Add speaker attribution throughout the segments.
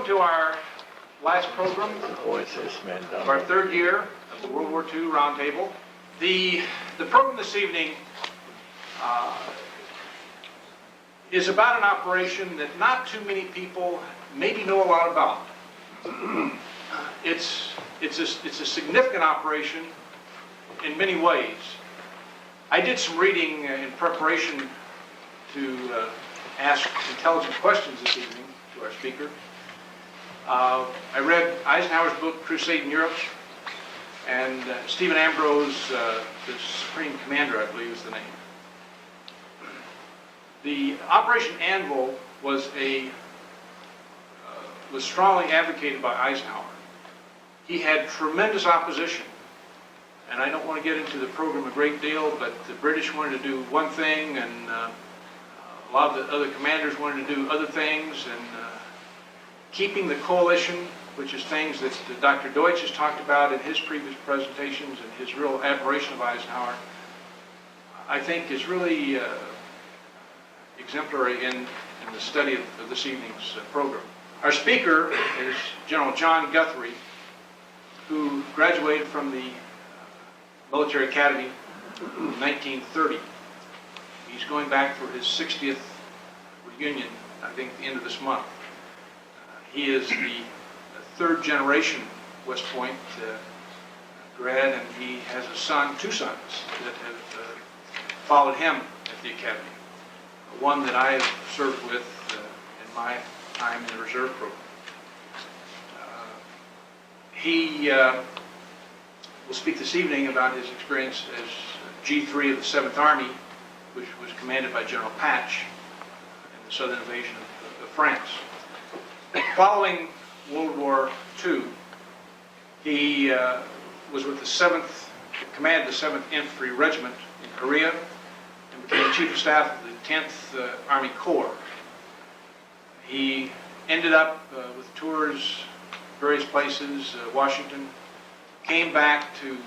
Speaker 1: to our last program of our third year of the World War II Roundtable. The program this evening is about an operation that not too many people maybe know a lot about. It's a significant operation in many ways. I did some reading in preparation to ask intelligent questions this evening to our speaker. I read Eisenhower's book, Crusade in Europe, and Stephen Ambrose, the Supreme Commander, I believe is the name. The Operation Anvil was strongly advocated by Eisenhower. He had tremendous opposition, and I don't want to get into the program a great deal, but the British wanted to do one thing, and a lot of the other commanders wanted to do other things, and keeping the coalition, which is things that Dr. Deutsch has talked about in his previous presentations and his real admiration of Eisenhower, I think is really exemplary in the study of this evening's program. Our speaker is General John Guthrie, who graduated from the Military Academy in 1930. He's going back for his 60th reunion, I think, at the end of this month. He is the third generation West Point grad, and he has two sons that have followed him at the Academy. One that I have served with in my time in the reserve program. He will speak this evening about his experience as G-3 of the 7th Army, which was commanded by General Patch in the southern invasion of France. Following World War II, he was with the 7th, commanded the 7th Infantry Regiment in Korea, and became Chief of Staff of the 10th Army Corps. He ended up with tours various places, Washington, came back to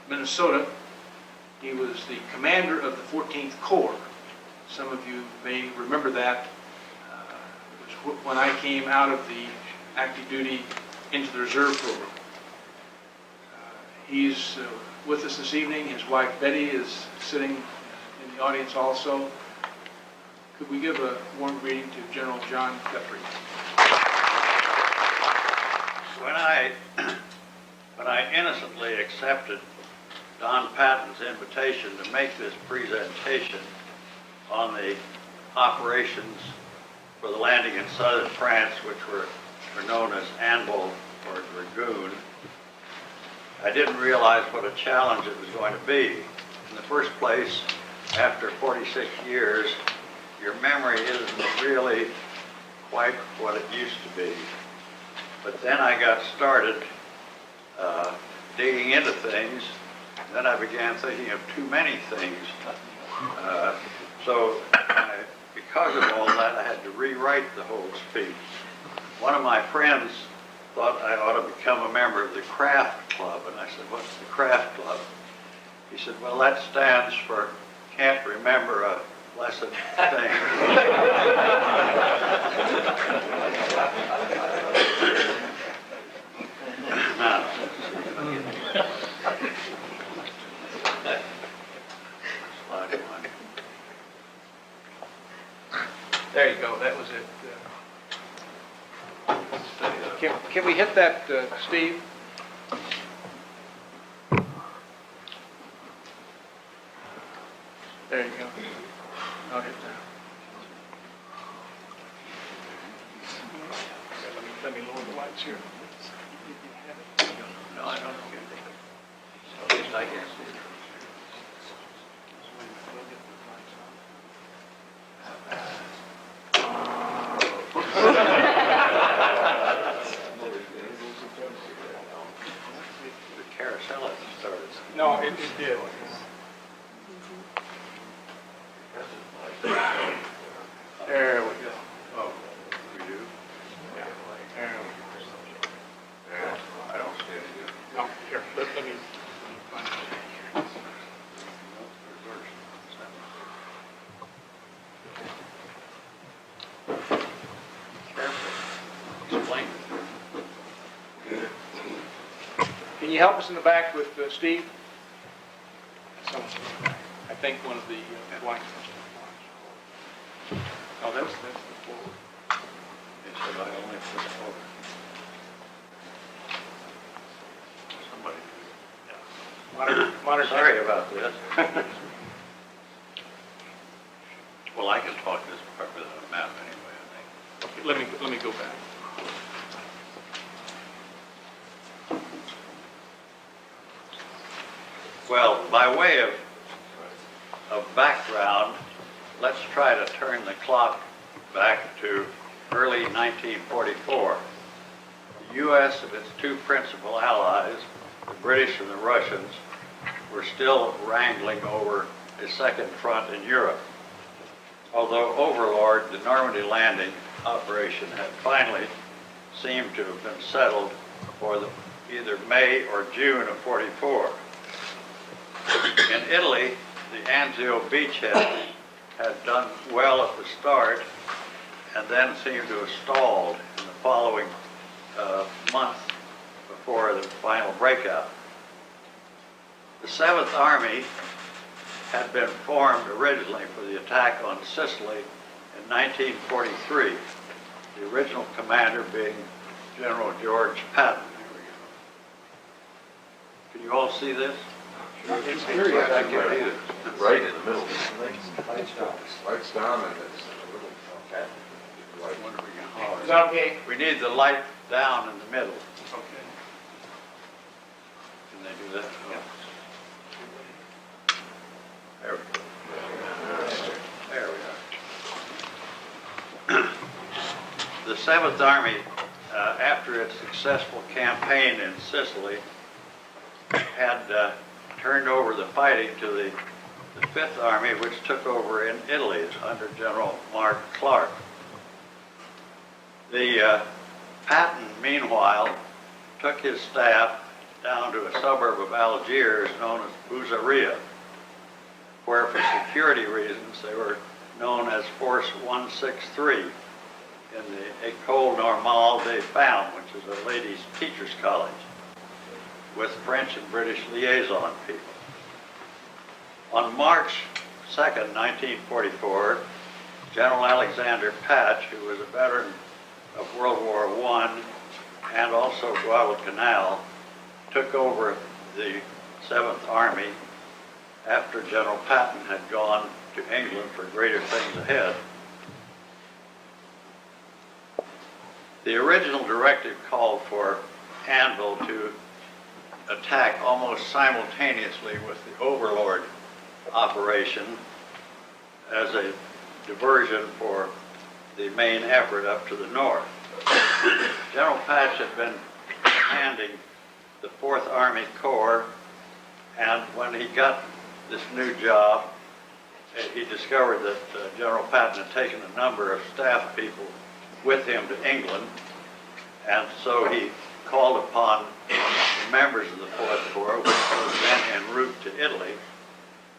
Speaker 1: Minnesota. He was the commander of the 14th Corps. Some of you may remember that. It was when I came out of the active duty into the reserve program. He's with us this evening. His wife Betty is sitting in the audience also. Could we give a warm greeting to General John Guthrie?
Speaker 2: When I innocently accepted Don Patton's invitation to make this presentation on the operations for the landing in southern France, which were known as Anvil or Dragoon, I didn't realize what a challenge it was going to be. In the first place, after 46 years, your memory isn't really quite what it used to be. But then I got started digging into things. Then I began thinking of too many things. Because of all that, I had to rewrite the whole speech. One of my friends thought I ought to become a member of the Craft Club, and I said, "What's the Craft Club?" He said, "Well, that stands for Can't Remember a Blessed Thing."
Speaker 1: There you go. That was it. Can we hit that, Steve? There you go. I'll hit that. Let me lower the lights here.
Speaker 2: No, I don't know. At least I can see it. The carousel hasn't started.
Speaker 1: No, it did. There we go.
Speaker 2: Oh, we do?
Speaker 1: Yeah. There we go.
Speaker 2: I don't see it.
Speaker 1: Oh, here, let me find it.
Speaker 2: Careful. length.
Speaker 1: Can you help us in the back with Steve? Someone's in the back. I think one of the blanks. Oh, that's the forward.
Speaker 2: They said I only put it over. Somebody,
Speaker 1: Monitor.
Speaker 2: sorry about this. Well, I can talk this part without a map anyway, I think.
Speaker 1: Okay, let me go back.
Speaker 2: Well, by way of background, let's try to turn the clock back to early 1944. The U.S. and its two principal allies, the British and the Russians, were still wrangling over a second front in Europe. Although Overlord, the Normandy landing operation, had finally seemed to have been settled for either May or June of '44. In Italy, the Anzio beachhead had done well at the start and then seemed to have stalled in the following month before the final breakout. The 7th Army had been formed originally for the attack on Sicily in 1943, the original commander being General George Patton. Can you all see this?
Speaker 1: It's very
Speaker 3: I can read it. Right in the middle. Lights down and it's a little.
Speaker 2: Okay.
Speaker 3: Light.
Speaker 2: What are we
Speaker 1: Is
Speaker 2: gonna-
Speaker 1: that okay?
Speaker 2: We need the light down in the middle.
Speaker 1: Okay.
Speaker 2: Can they do that? There we go. There we are. The 7th Army, after its successful campaign in Sicily, had turned over the fighting to the 5th Army, which took over in Italy under General Mark Clark. The Patton, meanwhile, took his staff down to a suburb of Algiers known as Bouzaria, where for security reasons they were known as Force 163 in the École Normale des Femmes, which is a ladies' teachers' college, with French and British liaison people. On March 2nd, 1944, General Alexander Patch, who was a veteran of World War I and also Guadalcanal, took over the 7th Army after General Patton had gone to England for greater things ahead. The original directive called for Anvil to attack almost simultaneously with the Overlord operation as a diversion for the main effort up to the north. General Patch had been commanding the 4th Army Corps, and when he got this new job, he discovered that General Patton had taken a number of staff people with him to England, and so he called upon the members of the 4th Corps, which was then en route to Italy,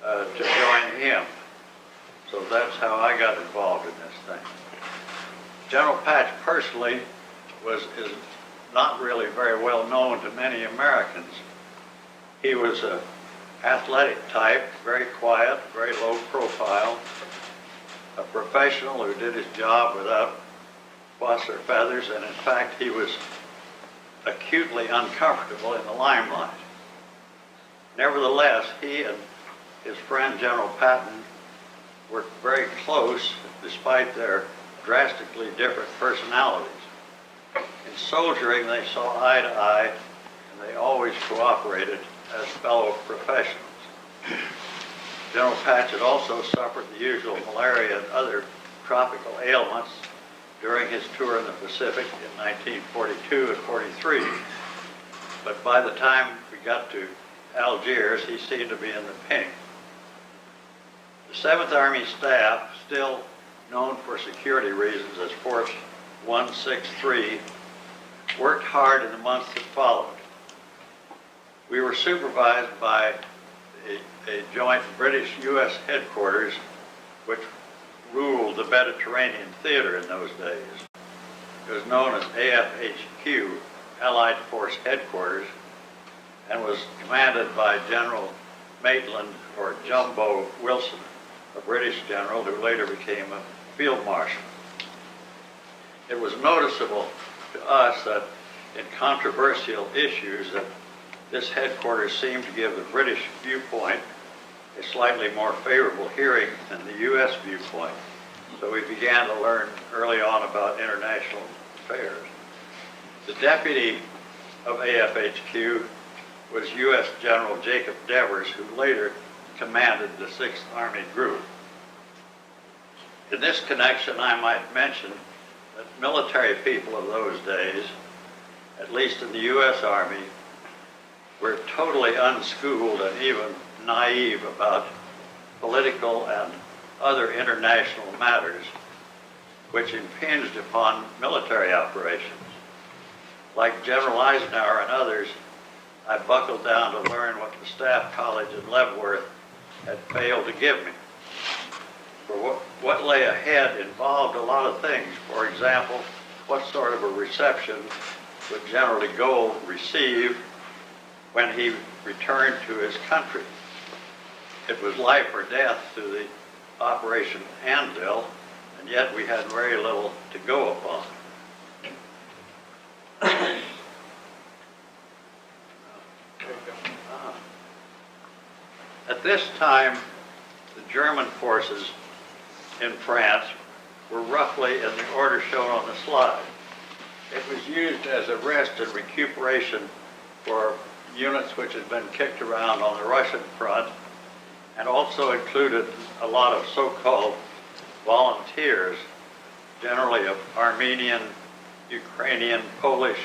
Speaker 2: to join him. So that's how I got involved in this thing. General Patch personally is not really very well known to many Americans. He was an athletic type, very quiet, very low profile, a professional who did his job without fuss or feathers, and in fact he was acutely uncomfortable in the limelight. Nevertheless, he and his friend General Patton were very close despite their drastically different personalities. In soldiering, they saw eye to eye, and they always cooperated as fellow professionals. General Patch had also suffered the usual malaria and other tropical ailments during his tour in the Pacific in 1942 and 43. But by the time we got to Algiers, he seemed to be in the pink. The 7th Army staff, still known for security reasons as Force 163, worked hard in the months that followed. We were supervised by a joint British-U.S. headquarters, which ruled the Mediterranean theater in those days. It was known as AFHQ, Allied Force Headquarters, and was commanded by General Maitland or Jumbo Wilson, a British general who later became a field marshal. It was noticeable to us that in controversial issues that this headquarters seemed to give the British viewpoint a slightly more favorable hearing than the U.S. viewpoint. So we began to learn early on about international affairs. The deputy of AFHQ was U.S. General Jacob Devers, who later commanded the 6th Army Group. In this connection, I might mention that military people of those days, at least in the U.S. Army, were totally unschooled and even naive about political and other international matters which impinged upon military operations. Like General Eisenhower and others, I buckled down to learn what the Staff College in Leavenworth had failed to give me. For what lay ahead involved a lot of things. For example, what sort of a reception would General de Gaulle receive when he returned to his country? It was life or death to the Operation Anvil, and yet we had very little to go upon. At this time, the German forces in France were roughly in the order shown on the slide. It was used as a rest and recuperation for units which had been kicked around on the Russian front, and also included a lot of so-called volunteers, generally of Armenian, Ukrainian, Polish,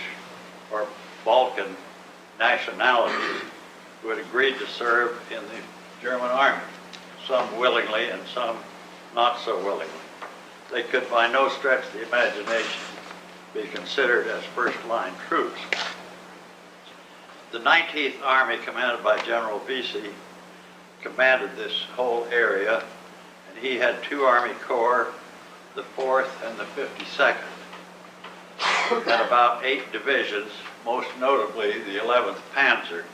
Speaker 2: or Balkan nationalities, who had agreed to serve in the German army, some willingly and some not so willingly. They could by no stretch of the imagination be considered as first-line troops. The 19th Army, commanded by General Vesey, commanded this whole area, and he had 2 Army Corps, the 4th and the 52nd, and about 8 divisions, most notably the 11th Panzer,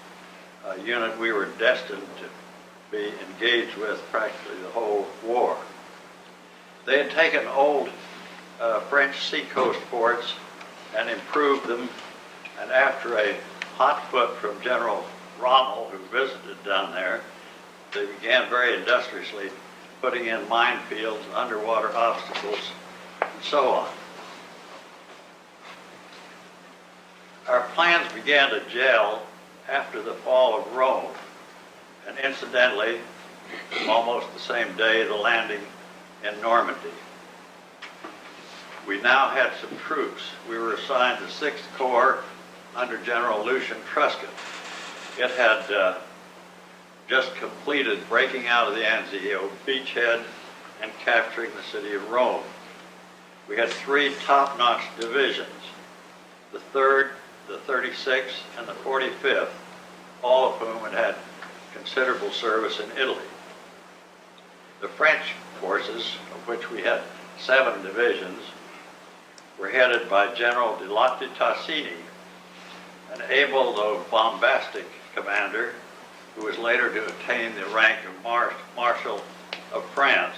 Speaker 2: a unit we were destined to be engaged with practically the whole war. They had taken old French seacoast forts and improved them, and after a hot foot from General Rommel, who visited down there, they began very industriously putting in minefields, underwater obstacles, and so on. Our plans began to gel after the fall of Rome, and incidentally, almost the same day, the landing in Normandy. We now had some troops. We were assigned the 6th Corps under General Lucian Truscott. It had just completed breaking out of the Anzio beachhead and capturing the city of Rome. We had 3 top-notch divisions, the 3rd, the 36th, and the 45th, all of whom had had considerable service in Italy. The French forces, of which we had 7 divisions, were headed by General de Latte Tassini, an able though bombastic commander who was later to attain the rank of Marshal of France.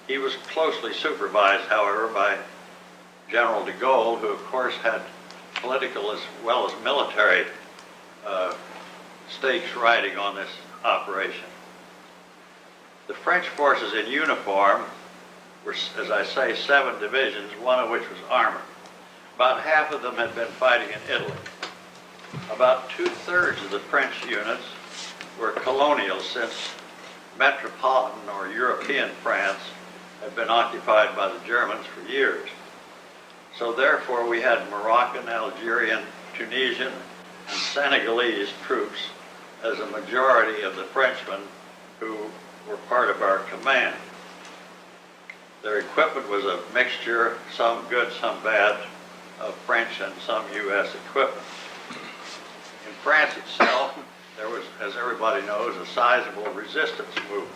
Speaker 2: He was closely supervised, however, by General de Gaulle, who of course had political as well as military stakes riding on this operation. The French forces in uniform were, as I say, 7 divisions, one of which was armored. About half of them had been fighting in Italy. About 2/3 of the French units were colonial, since metropolitan or European France had been occupied by the Germans for years. So therefore we had Moroccan, Algerian, Tunisian, and Senegalese troops as a majority of the Frenchmen who were part of our command. Their equipment was a mixture, some good, some bad, of French and some U.S. equipment. In France itself, there was, as everybody knows, a sizable resistance movement.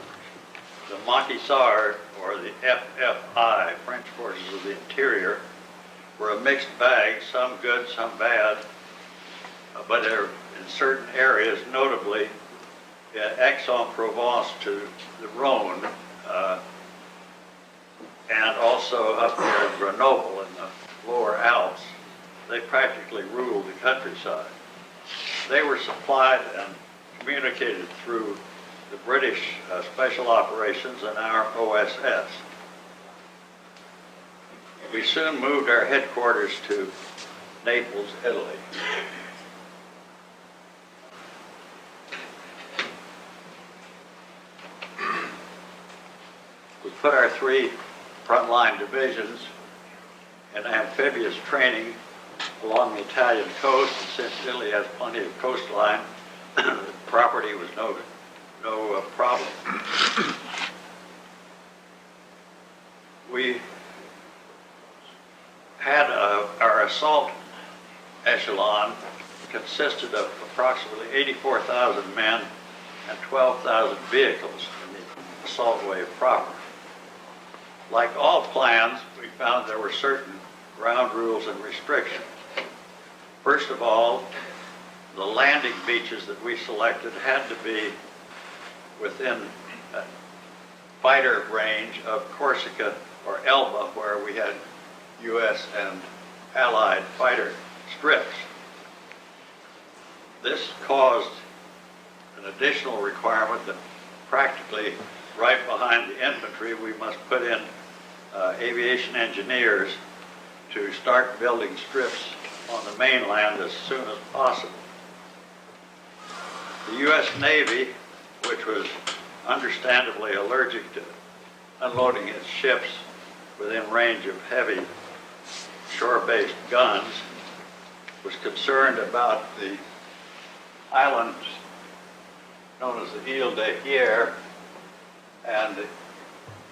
Speaker 2: The Maquisards, or the FFI, French Forces of the Interior, were a mixed bag, some good, some bad, but they're in certain areas, notably Aix-en-Provence to the Rhone, and also up near Grenoble in the lower Alps. They practically ruled the countryside. They were supplied and communicated through the British Special Operations and our OSS. We soon moved our headquarters to Naples, Italy. We put our 3 frontline divisions in amphibious training along the Italian coast, and since Italy has plenty of coastline, the property was no problem. We had our assault echelon consisted of approximately 84,000 men and 12,000 vehicles in the assault wave proper. Like all plans, we found there were certain ground rules and restrictions. First of all, the landing beaches that we selected had to be within fighter range of Corsica or Elba, where we had U.S. and Allied fighter strips. This caused an additional requirement that practically right behind the infantry we must put in aviation engineers to start building strips on the mainland as soon as possible. The U.S. Navy, which was understandably allergic to unloading its ships within range of heavy shore-based guns, was concerned about the islands known as the Ile de Hierro and the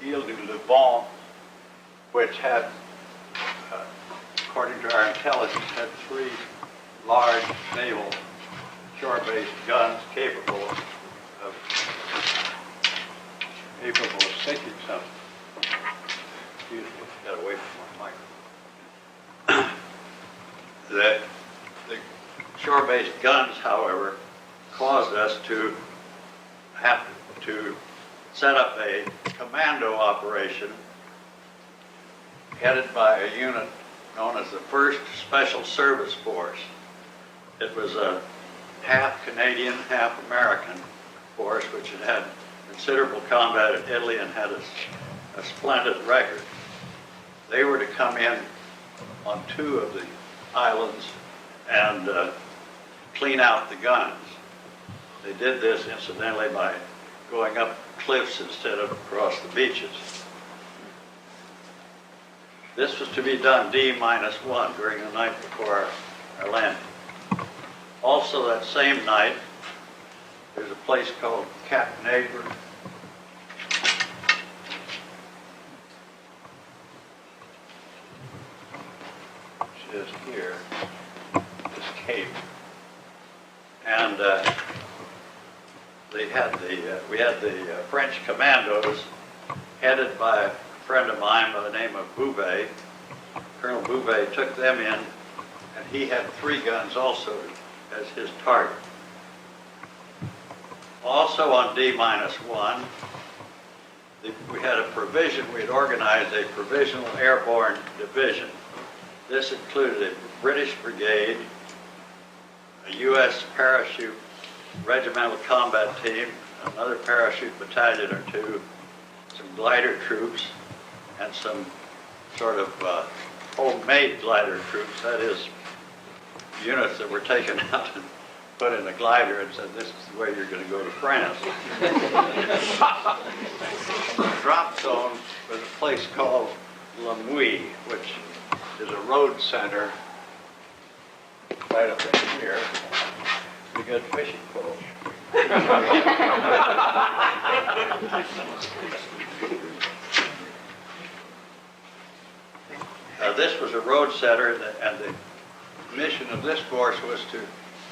Speaker 2: Ile du Levant, which had, according to our intelligence, had 3 large naval shore-based guns capable of sinking something. Excuse me, got away from my microphone. The shore-based guns, however, caused us to have to set up a commando operation headed by a unit known as the 1st Special Service Force. It was a half Canadian, half American force, which had had considerable combat in Italy and had a splendid record. They were to come in on 2 of the islands and clean out the guns. They did this, incidentally, by going up cliffs instead of across the beaches. This was to be done D-1 during the night before our landing. Also that same night, there's a place called Cap Neighbor, which is here, this cape. And we had the French commandos headed by a friend of mine by the name of Bouvet. Colonel Bouvet took them in, and he had 3 guns also as his target. Also on D-1, we had a provision, we had organized a Provisional Airborne Division. This included a British brigade, a U.S. parachute regimental combat team, another parachute battalion or 2, some glider troops, and some sort of homemade glider troops, that is, units that were taken out and put in a glider and said, this is the way you're going to go to France. The drop zone was a place called La Mouille, which is a road center right up in here. A good fishing pole. This was a road center, and the mission of this force was to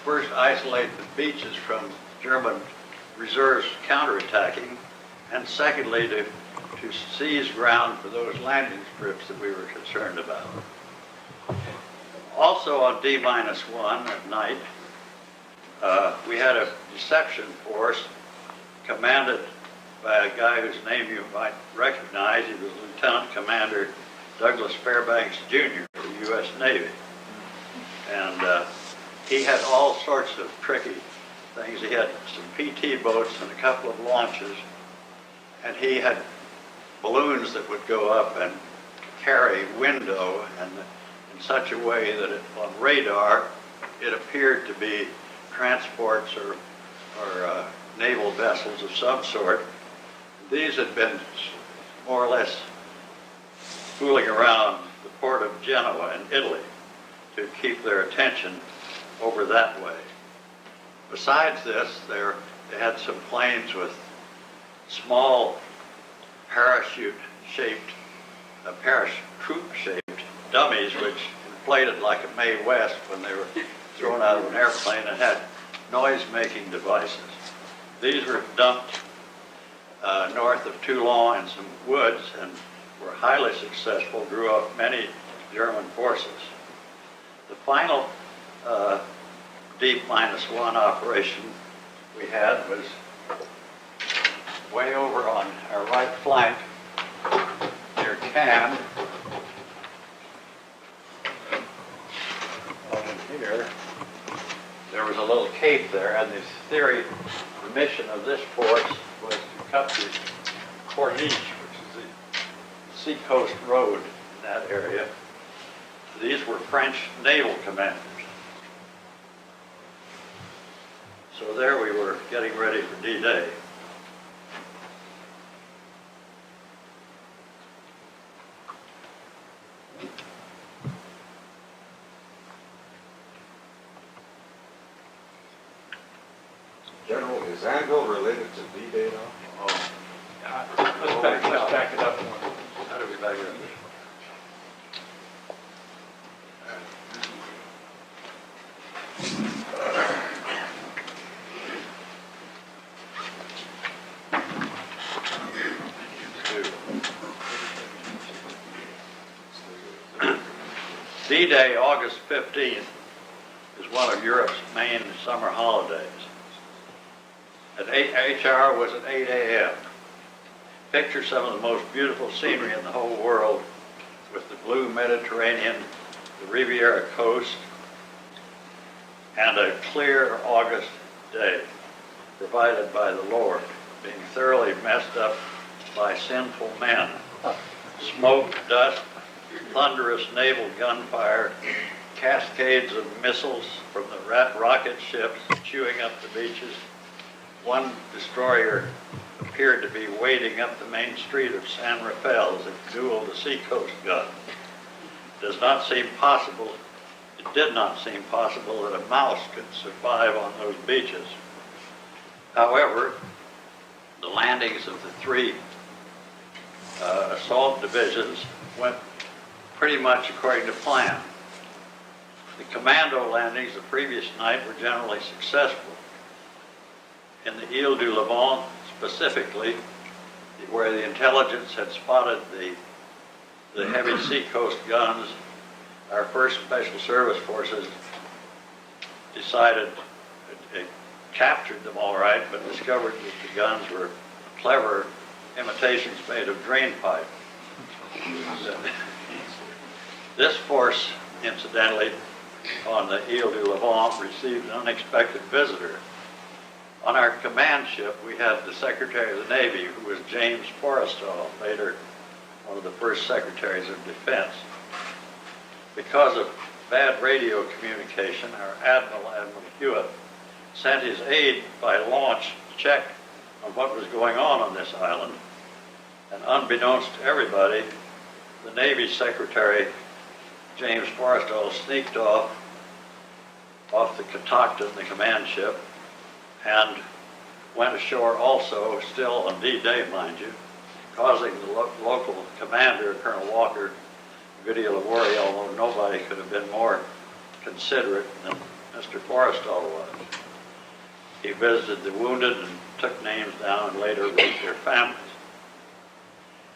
Speaker 2: first isolate the beaches from German reserves counterattacking, and secondly to seize ground for those landing strips that we were concerned about. Also on D-1 at night, we had a deception force commanded by a guy whose name you might recognize. He was Lieutenant Commander Douglas Fairbanks, Jr., of the U.S. Navy. And he had all sorts of tricky things. He had some PT boats and a couple of launches, and he had balloons that would go up and carry window, and in such a way that on radar it appeared to be transports or naval vessels of some sort. These had been more or less fooling around the port of Genoa in Italy to keep their attention over that way. Besides this, they had some planes with small parachute-shaped dummies which inflated like a Mae West when they were thrown out of an airplane, and had noise-making devices. These were dumped north of Toulon in some woods and were highly successful, drew up many German forces. The final D-1 operation we had was way over on our right flank near Cannes. Over here, there was a little cape there, and the mission of this force was to cut the Corniche, which is the seacoast road in that area. These were French naval commanders. So there we were getting ready for D-Day.
Speaker 3: General, is Anvil related to D-Day now?
Speaker 2: Oh,
Speaker 1: Let's back it up one.
Speaker 2: how do we back it up? D-Day, August 15th, is one of Europe's main summer holidays. HR was at 8 a.m. Picture some of the most beautiful scenery in the whole world, with the blue Mediterranean, the Riviera coast, and a clear August day provided by the Lord, being thoroughly messed up by sinful men. Smoke, dust, thunderous naval gunfire, cascades of missiles from the rocket ships chewing up the beaches. One destroyer appeared to be wading up the main street of San Rafael as it dueled a seacoast gun. It did not seem possible that a mouse could survive on those beaches. However, the landings of the three assault divisions went pretty much according to plan. The commando landings the previous night were generally successful. In the Ile du Levant, specifically, where the intelligence had spotted the heavy seacoast guns, our first special service forces decided, captured them all right, but discovered that the guns were clever imitations made of drain pipe. This force, incidentally, on the Ile du Levant, received an unexpected visitor. On our command ship, we had the Secretary of the Navy, who was James Forrestal, later one of the first Secretaries of Defense. Because of bad radio communication, our Admiral Hewitt, sent his aide by launch to check on what was going on this island. And unbeknownst to everybody, the Navy Secretary, James Forrestal, sneaked off the Catoctin, the command ship, and went ashore also, still on D-Day, mind you, causing the local commander, Colonel Walker, a good deal of worry, although nobody could have been more considerate than Mr. Forrestal was. He visited the wounded and took names down and later raised their families.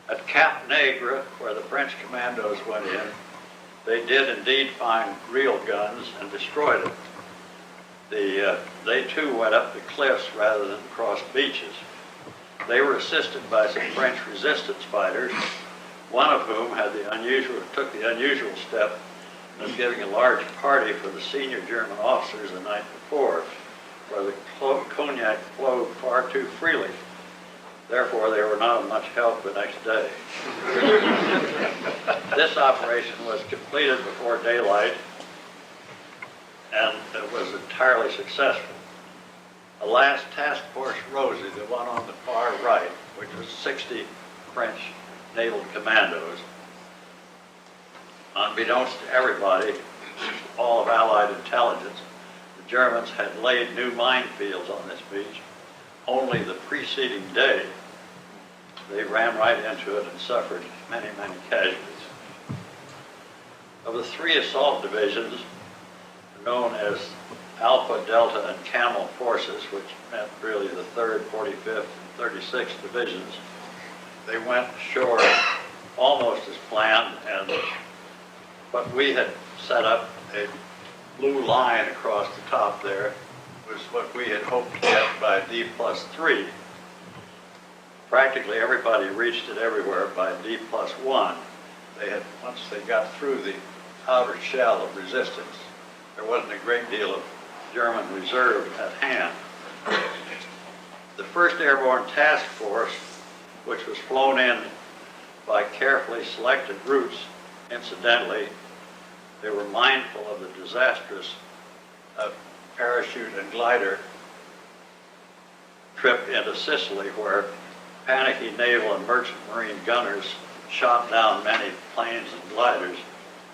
Speaker 2: At Cap Negre, where the French commandos went in, They did indeed find real guns and destroyed them. They too went up the cliffs rather than across beaches. They were assisted by some French resistance fighters, one of whom took the unusual step of giving a large party for the senior German officers the night before, where the cognac flowed far too freely. Therefore, they were not of much help the next day. This operation was completed before daylight, and it was entirely successful. The last task force, Rosie, the one on the far right, which was 60 French naval commandos, unbeknownst to everybody, all of Allied intelligence, the Germans had laid new minefields on this beach. Only the preceding day, they ran right into it and suffered many, many casualties. Of the three assault divisions, known as Alpha, Delta, and Camel forces, which meant really the 3rd, 45th, and 36th divisions, they went ashore almost as planned, and what we had set up, a blue line across the top there, was what we had hoped to get by D+3. Practically everybody reached it everywhere by D+1. Once they got through the outer shell of resistance, there wasn't a great deal of German reserve at hand. The 1st Airborne Task Force, which was flown in by carefully selected routes, incidentally, they were mindful of the disastrous parachute and glider trip into Sicily, where panicky naval and merchant marine gunners shot down many planes and gliders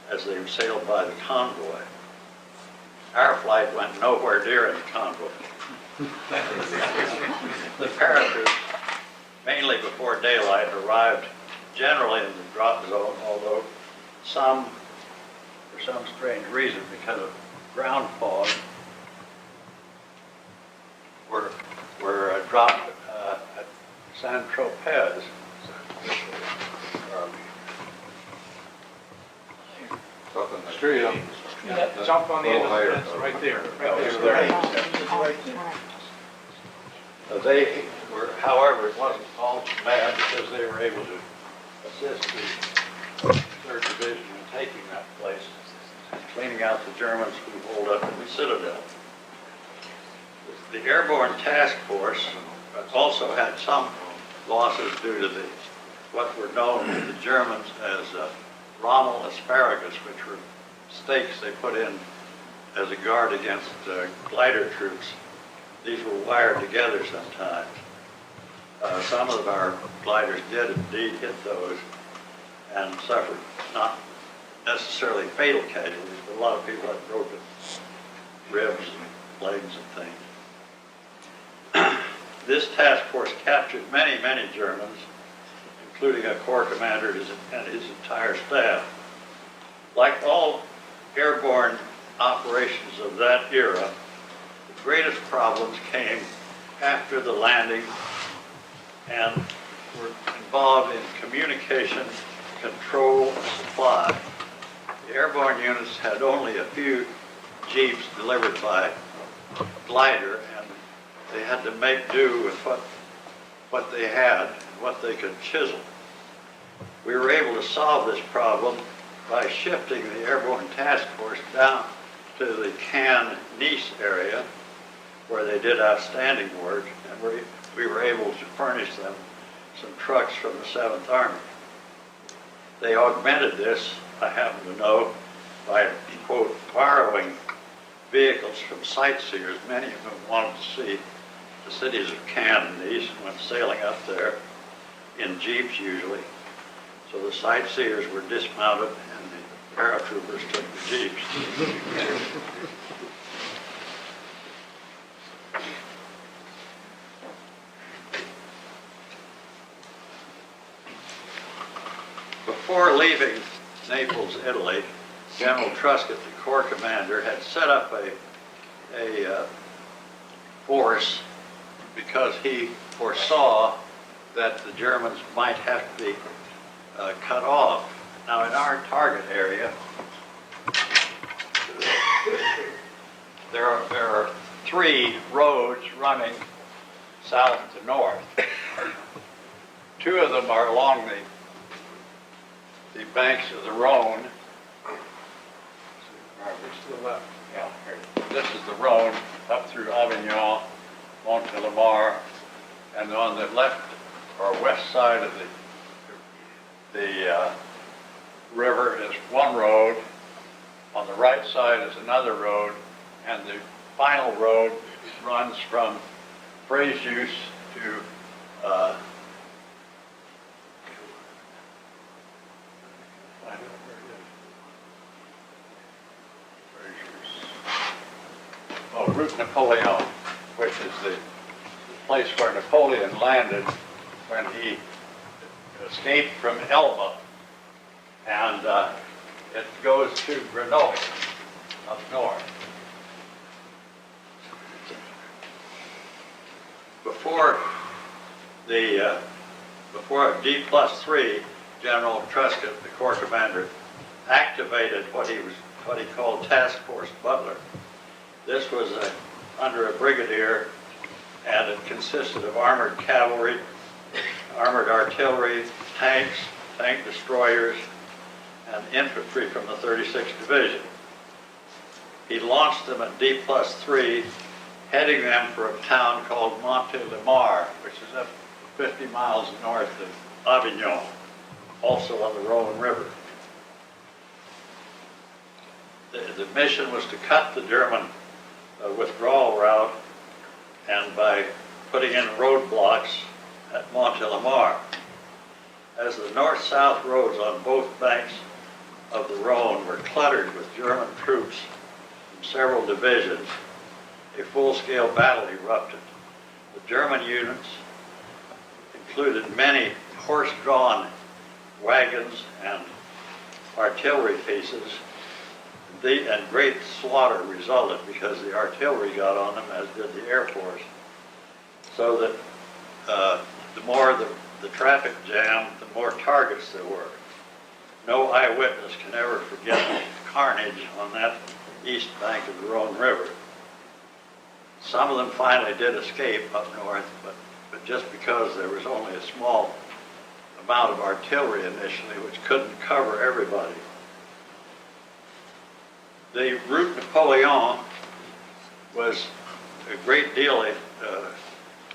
Speaker 2: as they sailed by the convoy. Our flight went nowhere near in the convoy. The paratroops, mainly before daylight, arrived generally in the drop zone, although some, for some strange reason, because of ground fog, were dropped at San Tropez.
Speaker 3: Up in the street,
Speaker 1: Jump on the end of the fence, right there.
Speaker 2: They were, however, it wasn't all bad because they were able to assist the 3rd Division in taking that place, cleaning out the Germans who holed up in the citadel. The Airborne Task Force also had some losses due to what were known to the Germans as Rommel asparagus, which were stakes they put in as a guard against glider troops. These were wired together sometimes. Some of our gliders did indeed hit those and suffered not necessarily fatal casualties, but a lot of people had broken ribs and legs and things. This task force captured many, many Germans, including a corps commander and his entire staff. Like all airborne operations of that era, the greatest problems came after the landing and were involved in communication, control, and supply. The airborne units had only a few jeeps delivered by glider, and they had to make do with what they had and what they could chisel. We were able to solve this problem by shifting the Airborne Task Force down to the Cannes-Nice area, where they did outstanding work, and we were able to furnish them some trucks from the 7th Army. They augmented this, I happen to know, by, quote, borrowing vehicles from sightseers, many of whom wanted to see the cities of Cannes and Nice and went sailing up there in jeeps usually. So the sightseers were dismounted and the paratroopers took the jeeps. Before leaving Naples, Italy, General Truscott, the Corps commander, had set up a force because he foresaw that the Germans might have to be cut off. Now, in our target area, there are three roads running south to north. Two of them are along the banks of the Rhone. Which to the left? Yeah, here. This is the Rhone up through Avignon, Montélimar, and on the left or west side of the river is one road. On the right side is another road, and the final road runs from Fréjus to Route Napoleon, which is the place where Napoleon landed when he escaped from Elba, and it goes to Grenoble up north. Before D+3, General Truscott, the Corps commander, activated what he called Taskforce Butler. This was under a brigadier, and it consisted of armored cavalry, armored artillery, tanks, tank destroyers, and infantry from the 36th Division. He launched them at D+3, heading them for a town called Montélimar, which is up 50 miles north of Avignon, also on the Rhone River. The mission was to cut the German withdrawal route, and by putting in roadblocks at Montélimar. As the north-south roads on both banks of the Rhone were cluttered with German troops from several divisions, a full-scale battle erupted. The German units included many horse-drawn wagons and artillery pieces, and great slaughter resulted because the artillery got on them, as did the Air Force. So that the more the traffic jam, the more targets there were. No eyewitness can ever forget the carnage on that east bank of the Rhone River. Some of them finally did escape up north, but just because there was only a small amount of artillery initially, which couldn't cover everybody. The Route Napoleon was a great deal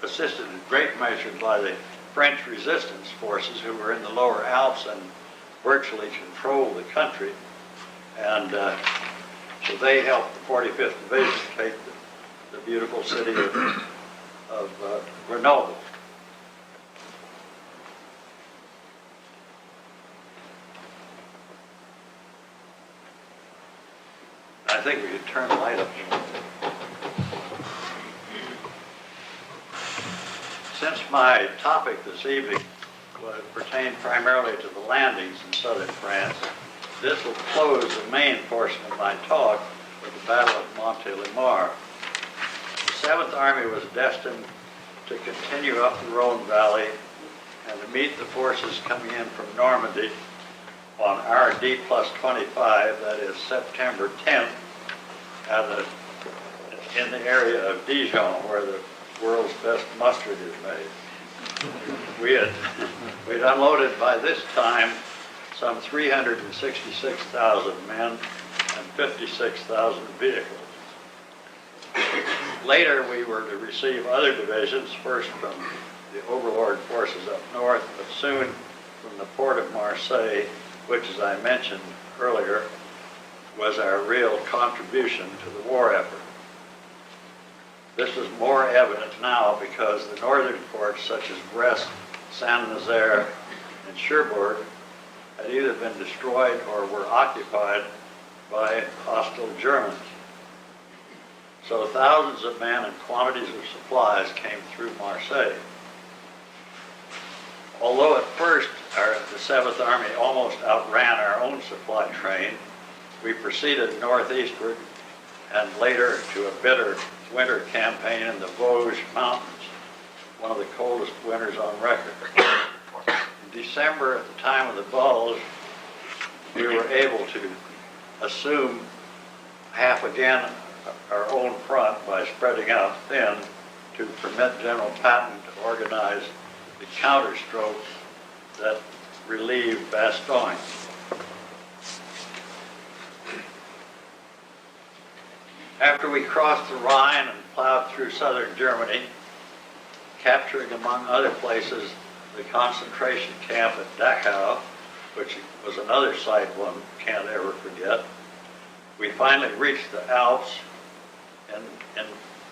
Speaker 2: assisted in great measure by the French resistance forces who were in the lower Alps and virtually controlled the country. And so they helped the 45th Division take the beautiful city of Grenoble. I think we could turn the light up. Since my topic this evening pertained primarily to the landings in southern France, this will close the main portion of my talk with the Battle of Montélimar. The 7th Army was destined to continue up the Rhone Valley and to meet the forces coming in from Normandy on our D+25, that is September 10th, in the area of Dijon, where the world's best mustard is made. We'd unloaded by this time some 366,000 men and 56,000 vehicles. Later, we were to receive other divisions, first from the overlord forces up north, but soon from the port of Marseille, which, as I mentioned earlier, was our real contribution to the war effort. This was more evident now because the northern ports, such as Brest, Saint-Nazaire, and Cherbourg, had either been destroyed or were occupied by hostile Germans. So thousands of men and quantities of supplies came through Marseille. Although at first the 7th Army almost outran our own supply train, we proceeded northeastward and later to a bitter winter campaign in the Vosges Mountains, one of the coldest winters on record. In December, at the time of the Bulge, we were able to assume half again our own front by spreading out thin to permit General Patton to organize the counterstroke that relieved Bastogne. After we crossed the Rhine and plowed through southern Germany, capturing among other places the concentration camp at Dachau, which was another sight one can't ever forget, we finally reached the Alps in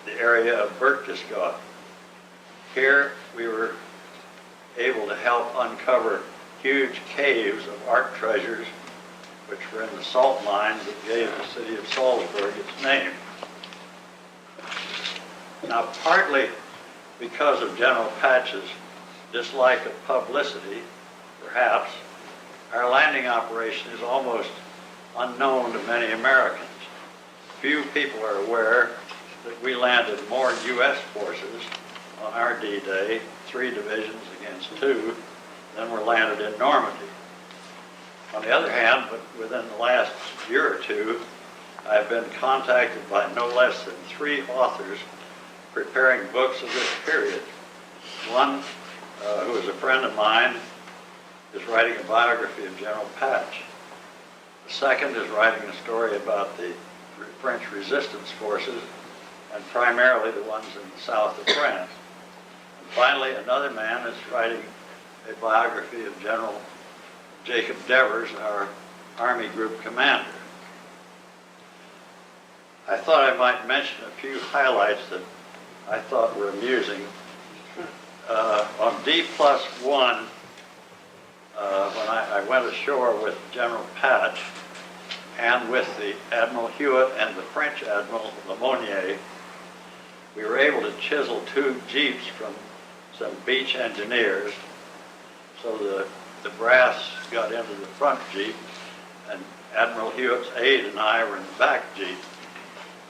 Speaker 2: the area of Berchtesgaden. Here we were able to help uncover huge caves of art treasures which were in the salt mines that gave the city of Salzburg its name. Now, partly because of General Patch's dislike of publicity, perhaps, our landing operation is almost unknown to many Americans. Few people are aware that we landed more U.S. forces on our D-Day, 3 divisions against 2, than were landed in Normandy. On the other hand, but within the last year or two, I've been contacted by no less than 3 authors preparing books of this period. One, who is a friend of mine, is writing a biography of General Patch. The second is writing a story about the French resistance forces, and primarily the ones in the south of France. And finally, another man is writing a biography of General Jacob Devers, our Army Group commander. I thought I might mention a few highlights that I thought were amusing. On D+1, when I went ashore with General Patch and with the Admiral Hewitt and the French Admiral Lemonnier, we were able to chisel 2 jeeps from some beach engineers. So the brass got into the front jeep, and Admiral Hewitt's aide and I were in the back jeep.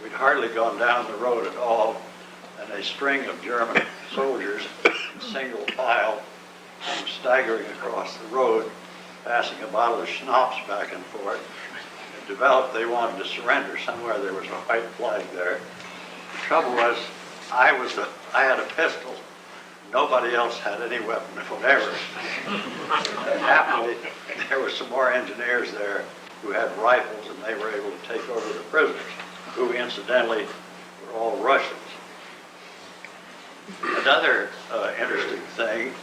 Speaker 2: We'd hardly gone down the road at all, and a string of German soldiers in single file came staggering across the road, passing a bottle of schnapps back and forth. It developed they wanted to surrender. Somewhere there was a white flag there. The trouble was, I had a pistol. Nobody else had any weapon whatever. And happily, there were some more engineers there who had rifles, and they were able to take over the prisoners, who incidentally were all Russians. Another interesting thing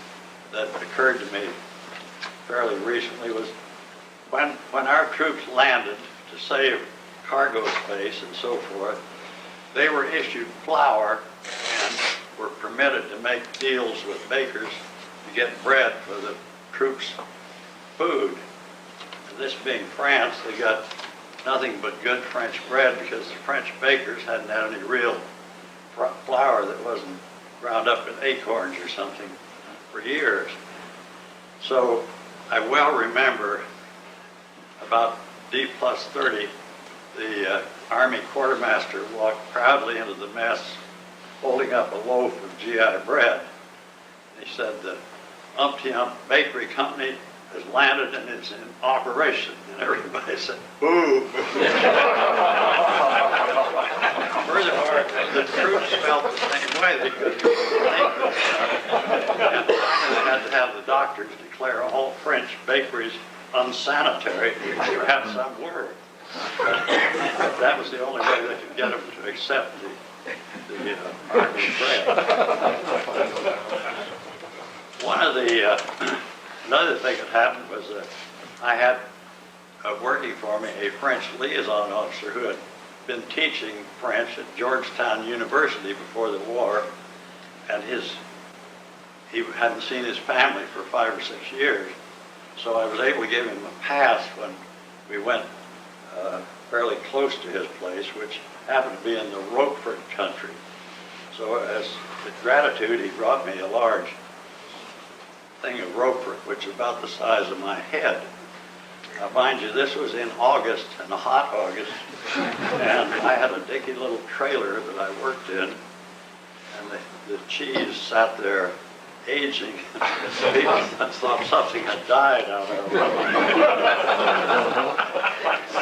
Speaker 2: that occurred to me fairly recently was when our troops landed to save cargo space and so forth, they were issued flour and were permitted to make deals with bakers to get bread for the troops' food. And this being France, they got nothing but good French bread because the French bakers hadn't had any real flour that wasn't ground up in acorns or something for years. So I well remember about D+30, the Army quartermaster walked proudly into the mess holding up a loaf of GI bread. He said, the Umpty Ump Bakery Company has landed and is in operation. And everybody said, boo! Furthermore, the troops felt the same way. They couldn't think of it. And finally they had to have the doctors declare all French bakeries unsanitary, which had some word. That was the only way they could get them to accept the Army bread. Another thing that happened was that I had working for me a French liaison officer who had been teaching French at Georgetown University before the war, and he hadn't seen his family for 5 or 6 years. So I was able to give him a pass when we went fairly close to his place, which happened to be in the Roquefort country. So as gratitude, he brought me a large thing of Roquefort, which is about the size of my head. Now, mind you, this was in August, in a hot August, and I had a dinky little trailer that I worked in, and the cheese sat there aging. People thought something had died out of it.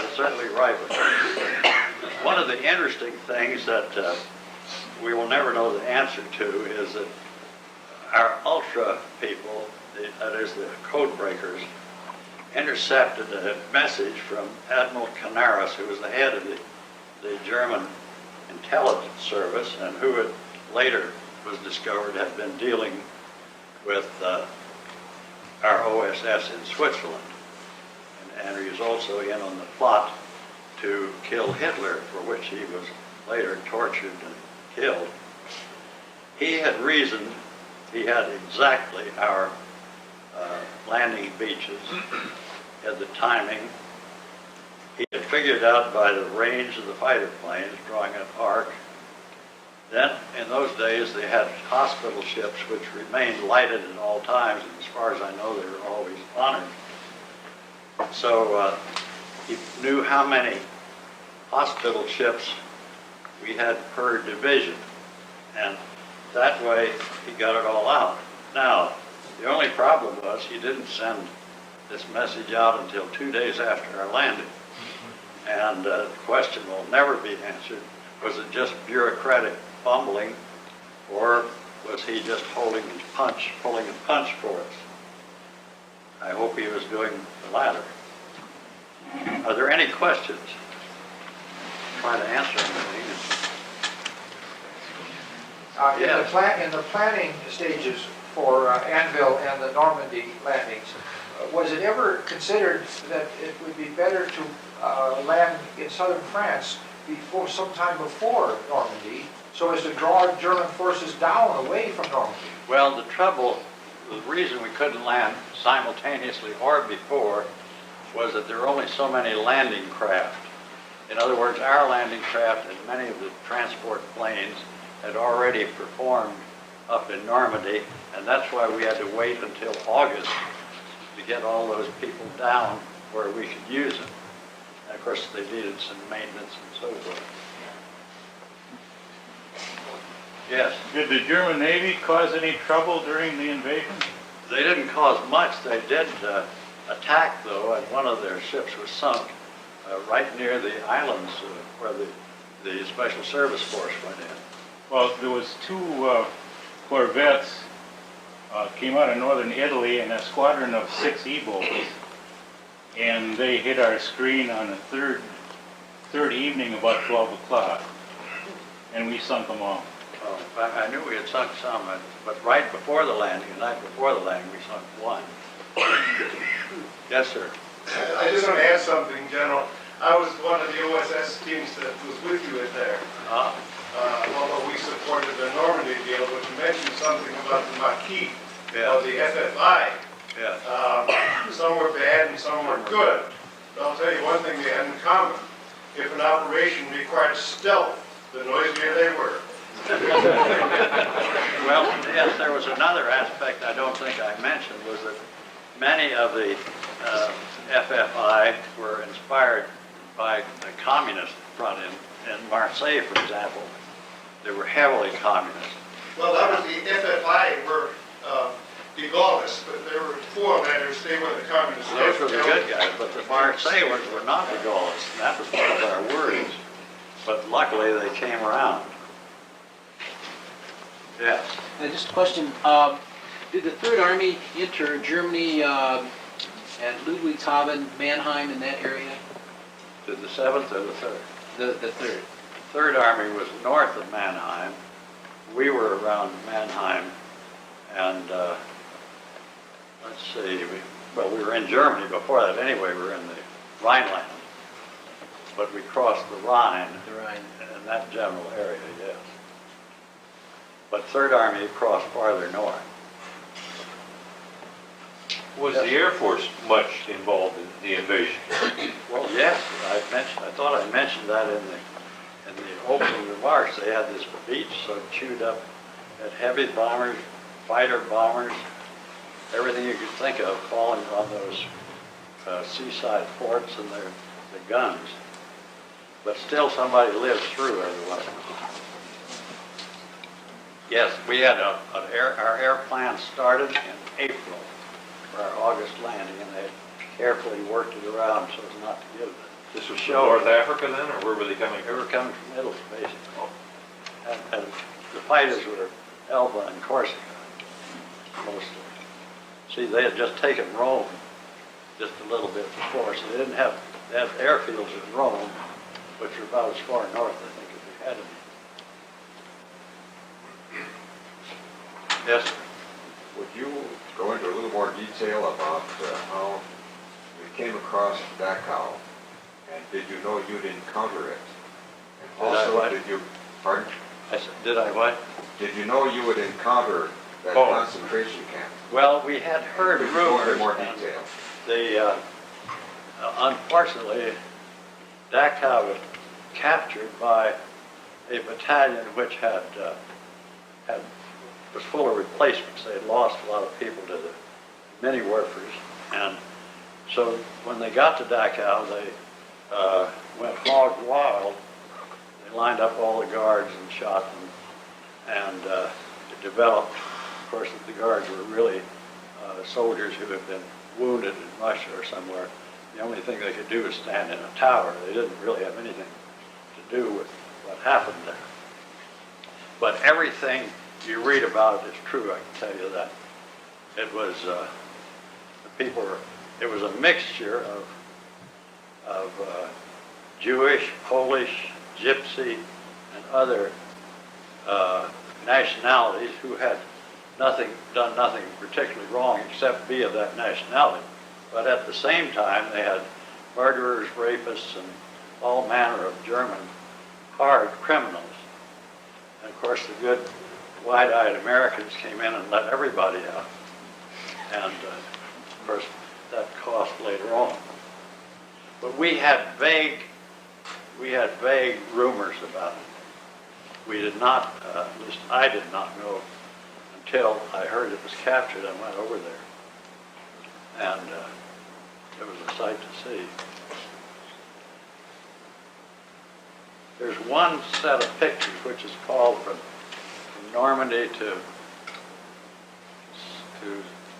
Speaker 2: It's certainly ripened. One of the interesting things that we will never know the answer to is that our ultra people, that is the code breakers, intercepted a message from Admiral Canaris, who was the head of the German intelligence service and who it later was discovered had been dealing with our OSS in Switzerland. And he was also in on the plot to kill Hitler, for which he was later tortured and killed. He had reasoned, he had exactly our landing beaches, had the timing. He had figured out by the range of the fighter planes, drawing an arc. Then, in those days, they had hospital ships which remained lighted at all times, and as far as I know, they were always honored. So he knew how many hospital ships we had per division, and that way he got it all out. Now, the only problem was he didn't send this message out until 2 days after our landing. And the question will never be answered. Was it just bureaucratic fumbling, or was he just pulling a punch for us? I hope he was doing the latter. Are there any questions? Try to answer anything.
Speaker 4: In the planning stages for Anvil and the Normandy landings, was it ever considered that it would be better to land in southern France sometime before Normandy, so as to draw German forces down away from Normandy?
Speaker 2: Well, the reason we couldn't land simultaneously or before was that there were only so many landing craft. In other words, our landing craft and many of the transport planes had already performed up in Normandy, and that's why we had to wait until August to get all those people down where we could use them. And of course, they needed some maintenance and so forth. Yes?
Speaker 5: Did the German Navy cause any trouble during the invasion?
Speaker 2: They didn't cause much. They did attack, though, and one of their ships was sunk right near the islands where the Special Service Force went in.
Speaker 5: Well, there was two corvettes came out of northern Italy in a squadron of 6 E-boats, and they hit our screen on the third evening about 12 o'clock, and we sunk them all.
Speaker 2: Oh, in fact, I knew we had sunk some, but right before the landing, the night before the landing, we sunk one. Yes, sir.
Speaker 6: I just want to add something, General. I was one of the OSS teams that was with you in there. Although we supported the Normandy deal, but you mentioned something about the Maquis of the FFI.
Speaker 2: Yeah.
Speaker 6: Some were bad and some were good. But I'll tell you one thing they had in common. If an operation required stealth, the noisier they were.
Speaker 2: Well, yes, there was another aspect I don't think I mentioned, was that many of the FFI were inspired by the communist front in Marseille, for example. They were heavily communist.
Speaker 6: Well, that was the FFI were de Gaullists, but there were 4 letters. They were the communists.
Speaker 2: Those were the good guys, but the Marseillais were not the Gaullists, and that was one of our worries. But luckily, they came around. Yes.
Speaker 7: Just a question. Did the Third Army enter Germany at Ludwigshafen, Mannheim, in that area?
Speaker 2: Did the 7th or the 3rd?
Speaker 7: The Third.
Speaker 2: Third Army was north of Mannheim. We were around Mannheim, and let's see, we were in Germany before that anyway. We were in the Rhineland, but we crossed the Rhine in that general area, yes. But Third Army crossed farther north.
Speaker 8: Was the Air Force much involved in the invasion?
Speaker 2: Well, yes, I thought I mentioned that in the opening remarks. They had this beach so chewed up, had heavy bombers, fighter bombers, everything you could think of falling on those seaside forts and the guns. But still, somebody lived through every once in a while. Yes, we had our air plan started in April for our August landing, and they had carefully worked it around so as not to give
Speaker 8: This was from
Speaker 2: Show.
Speaker 8: North Africa then, or where were they coming
Speaker 2: They
Speaker 8: from?
Speaker 2: were coming from Italy, basically. And the fighters were Elba and Corsica, mostly. See, they had just taken Rome just a little bit before, so they had airfields in Rome, which are about as far north, I think, as we had any. Yes, sir.
Speaker 3: Would you go into a little more detail about how you came across Dachau? And did you know you'd encounter it? And
Speaker 2: Did I
Speaker 3: also,
Speaker 2: what?
Speaker 3: did you, pardon?
Speaker 2: I said, did I what?
Speaker 3: Did you know you would encounter that
Speaker 2: Oh.
Speaker 3: concentration camp?
Speaker 2: Well, we had heard
Speaker 3: Could you go into
Speaker 2: rumors.
Speaker 3: more
Speaker 2: and
Speaker 3: detail?
Speaker 2: Unfortunately, Dachau was captured by a battalion which was full of replacements. They had lost a lot of people to the mini warfers, and so when they got to Dachau, they went hog wild. They lined up all the guards and shot them, and it developed, of course, that the guards were really soldiers who had been wounded in Russia or somewhere. The only thing they could do was stand in a tower. They didn't really have anything to do with what happened there. But everything you read about it is true, I can tell you that. It was, it was a mixture of Jewish, Polish, Gypsy, and other nationalities who had done nothing particularly wrong except be of that nationality. But at the same time, they had murderers, rapists, and all manner of German hard criminals. And of course, the good, wide-eyed Americans came in and let everybody out. And of course, that cost later on. But we had vague rumors about it. We did not, at least I did not know until I heard it was captured. I went over there, and it was a sight to see. There's one set of pictures which is called from Normandy to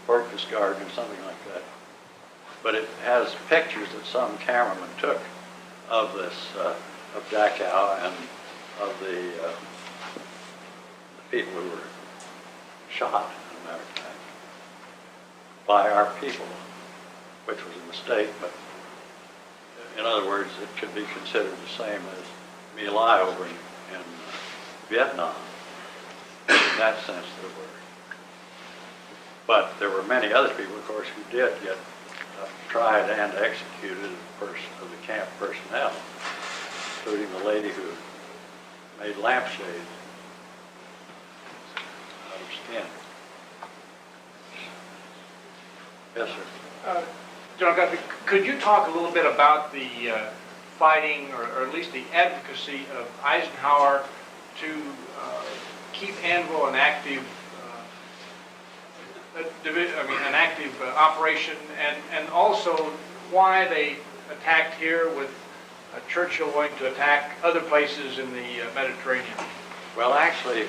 Speaker 2: Berchtesgaden Garden or something like that. But it has pictures that some cameraman took of this, of Dachau and of the people who were shot in American by our people, which was a mistake, but in other words, it could be considered the same as My Lai over in Vietnam, in that sense of the word. But there were many other people, of course, who did get tried and executed of the camp personnel, including the lady who made lampshades out of skin. Yes, sir.
Speaker 1: General Guthrie, could you talk a little bit about the fighting, or at least the advocacy of Eisenhower to keep Anvil an active an active operation, and also why they attacked here with Churchill wanting to attack other places in the Mediterranean?
Speaker 2: Well, actually,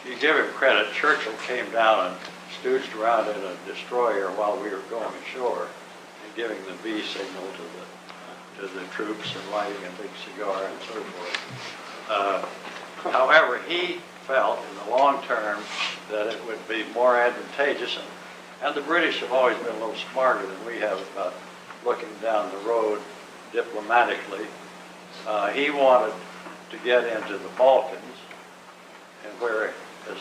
Speaker 2: you give him credit. Churchill came down and stooged around in a destroyer while we were going ashore and giving the V signal to the troops and lighting a big cigar and so forth. However, he felt in the long term that it would be more advantageous, and the British have always been a little smarter than we have about looking down the road diplomatically. He wanted to get into the Balkans, and where, as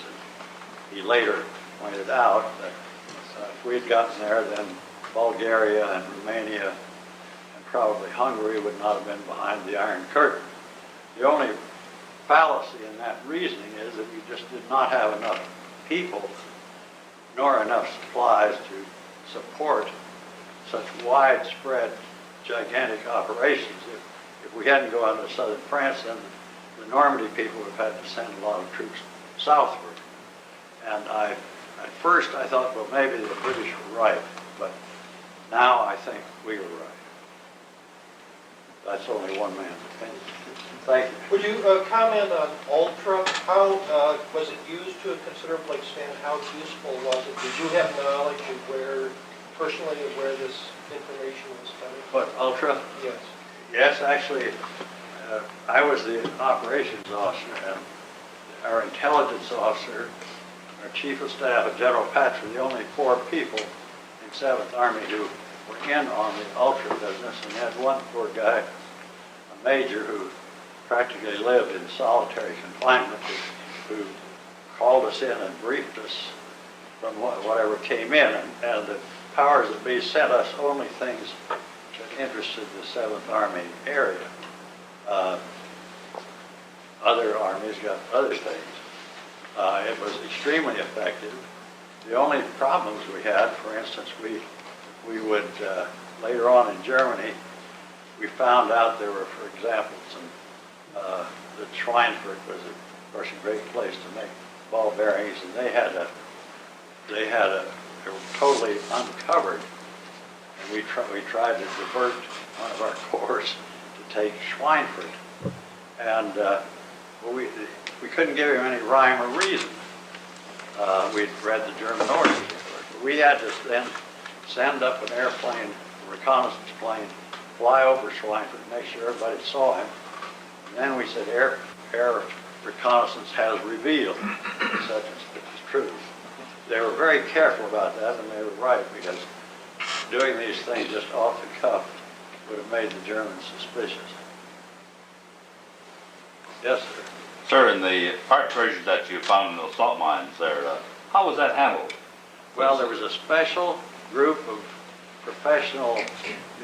Speaker 2: he later pointed out, that if we had gotten there, then Bulgaria and Romania and probably Hungary would not have been behind the Iron Curtain. The only fallacy in that reasoning is that we just did not have enough people nor enough supplies to support such widespread, gigantic operations. If we hadn't gone to southern France, then the Normandy people would have had to send a lot of troops southward. And at first I thought, well, maybe the British were right, but now I think we were right. That's only one man's opinion. Thank you.
Speaker 9: Would you comment on Ultra? How was it used to a considerable extent? How useful was it? Did you have knowledge of personally, of where this information was coming from?
Speaker 2: What, Ultra?
Speaker 9: Yes.
Speaker 2: Yes, actually, I was the operations officer, and our intelligence officer, our chief of staff, and General Patch were the only 4 people in 7th Army who were in on the ultra business, and had one poor guy, a major, who practically lived in solitary confinement, who called us in and briefed us from whatever came in, and the powers that be sent us only things that interested the 7th Army area. Other armies got other things. It was extremely effective. The only problems we had, for instance, we would, later on in Germany, we found out there were, for example, the Schweinfurt was, of course, a great place to make ball bearings, and they were totally uncovered, and we tried to divert one of our corps to take Schweinfurt, and we couldn't give him any rhyme or reason. We'd read the German orders, of course. We had to then send up an airplane, a reconnaissance plane, fly over Schweinfurt, make sure everybody saw him, and then we said, air reconnaissance has revealed such as true. They were very careful about that, and they were right, because doing these things just off the cuff would have made the Germans suspicious. Yes, sir.
Speaker 10: Sir, in the art treasures that you found in those salt mines there, how was that handled?
Speaker 2: Well, there was a special group of professional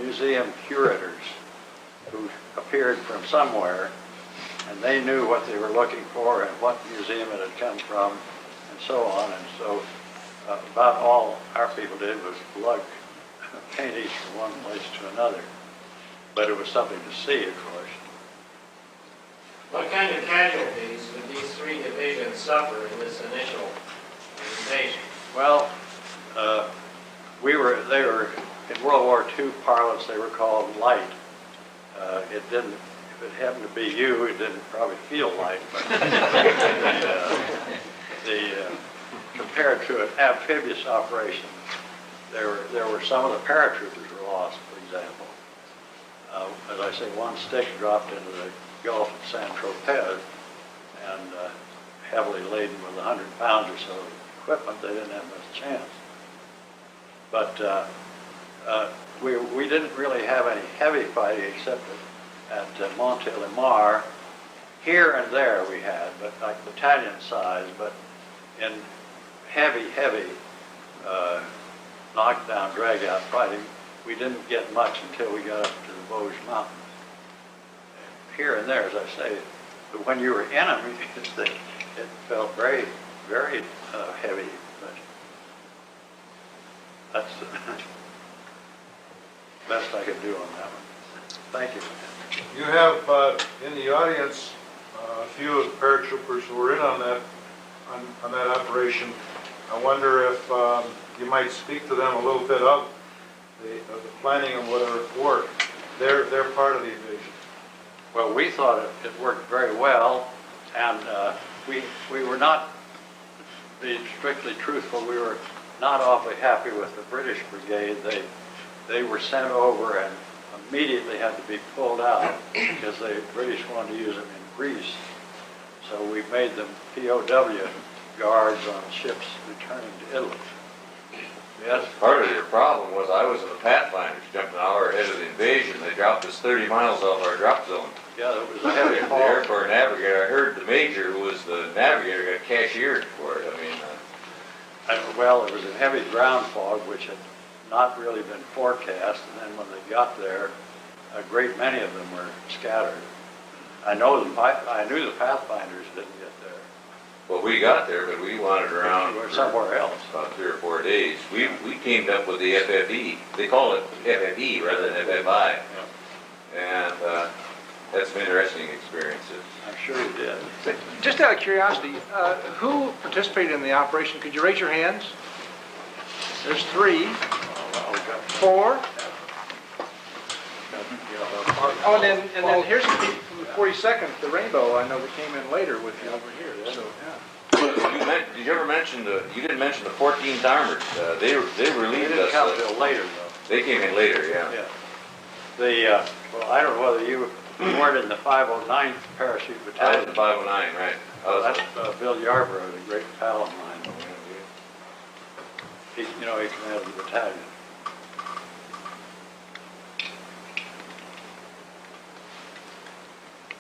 Speaker 2: museum curators who appeared from somewhere, and they knew what they were looking for and what museum it had come from, and so on. And so about all our people did was lug paintings from one place to another. But it was something to see, of course.
Speaker 11: What kind of casualties did these 3 divisions suffer in this initial invasion?
Speaker 2: Well, they were, in World War II parlance, they were called light. It didn't, if it happened to be you, it didn't probably feel light, but compared to an amphibious operation, there were some of the paratroopers were lost, for example. As I say, one stick dropped into the Gulf of San Tropez, and heavily laden with 100 pounds or so of equipment, they didn't have much chance. But we didn't really have any heavy fighting except at Montélimar. Here and there we had, but like battalion size, but in heavy knockdown, drag-out fighting, we didn't get much until we got up to the Vosges Mountains. Here and there, as I say, but when you were in them, it felt very, very heavy. But that's the best I could do on that one. Thank you.
Speaker 6: You have in the audience a few of the paratroopers who were in on that operation. I wonder if you might speak to them a little bit of the planning and whatever it worked. They're part of the invasion.
Speaker 2: Well, we thought it worked very well, and we were not, to be strictly truthful, we were not awfully happy with the British brigade. They were sent over and immediately had to be pulled out because the British wanted to use them in Greece. So we made them POW guards on ships returning to Italy. Yes?
Speaker 3: Part of your problem was I was in the Pathfinders, jumped an hour ahead of the invasion. They dropped us 30 miles off our drop zone.
Speaker 2: Yeah, it was a heavy
Speaker 3: The
Speaker 2: fall.
Speaker 3: airport navigator, I heard the major, who was the navigator, got cashiered for it. I mean,
Speaker 2: Well, it was a heavy ground fog, which had not really been forecast, and then when they got there, a great many of them were scattered. I knew the Pathfinders didn't get there.
Speaker 3: well, we got there, but we wandered around
Speaker 2: Or
Speaker 3: for
Speaker 2: somewhere else.
Speaker 3: about 3 or 4 days. We teamed up with the FFE. They call it FFE rather than FFI. And had some interesting experiences.
Speaker 2: I'm sure you did.
Speaker 4: Just out of curiosity, who participated in the operation? Could you raise your hands? There's 3, 4. Oh, and then here's some people from the 42nd, the Rainbow. I know that came in later with you over here. So
Speaker 3: Did you ever mention you didn't mention the 14th Armored. They
Speaker 2: They
Speaker 3: relieved
Speaker 2: didn't come
Speaker 3: us.
Speaker 2: till later, though.
Speaker 3: They came in later, yeah.
Speaker 2: Yeah. Well, I don't know whether you weren't in the 509 Parachute
Speaker 8: I was
Speaker 2: Battalion.
Speaker 8: in 509, right. I
Speaker 2: Well,
Speaker 8: was
Speaker 2: that's Bill Yarborough, a great pal of mine. He commanded the battalion.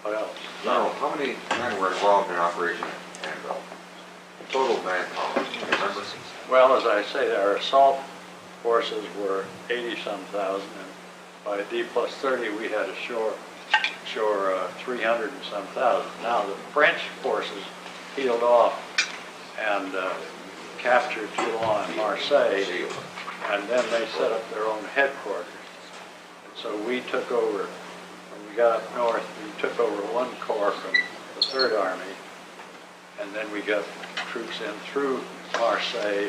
Speaker 2: What else?
Speaker 3: General, how many men were involved in Operation Anvil? Total manpower, do you remember?
Speaker 2: Well, as I say, our assault forces were 80-some thousand, and by D+30, we had ashore 300 and some thousand. Now, the French forces peeled off and captured Toulon and Marseille, and then they set up their own headquarters. And so we took over, when we got up north, we took over one corps from the 3rd Army, and then we got troops in through Marseille,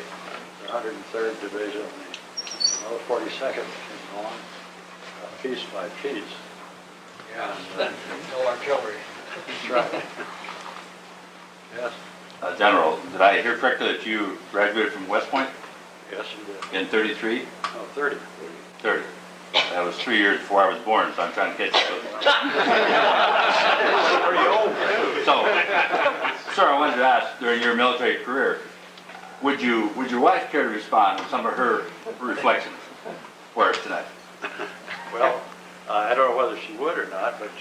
Speaker 2: the 103rd Division, the 42nd came on, piece by piece.
Speaker 4: Yeah,
Speaker 2: And,
Speaker 4: no artillery.
Speaker 2: that's right. Yes,
Speaker 10: General, did I hear correctly that you graduated from West Point
Speaker 2: yes, you did.
Speaker 10: in 33?
Speaker 2: Oh, 30.
Speaker 10: 30. That was 3 years before I was born, so I'm trying to catch you.
Speaker 2: Pretty old, too.
Speaker 10: So, sir, I wanted to ask, during your military career, would your wife care to respond with some of her reflections for us tonight?
Speaker 2: Well, I don't know whether she would or not, but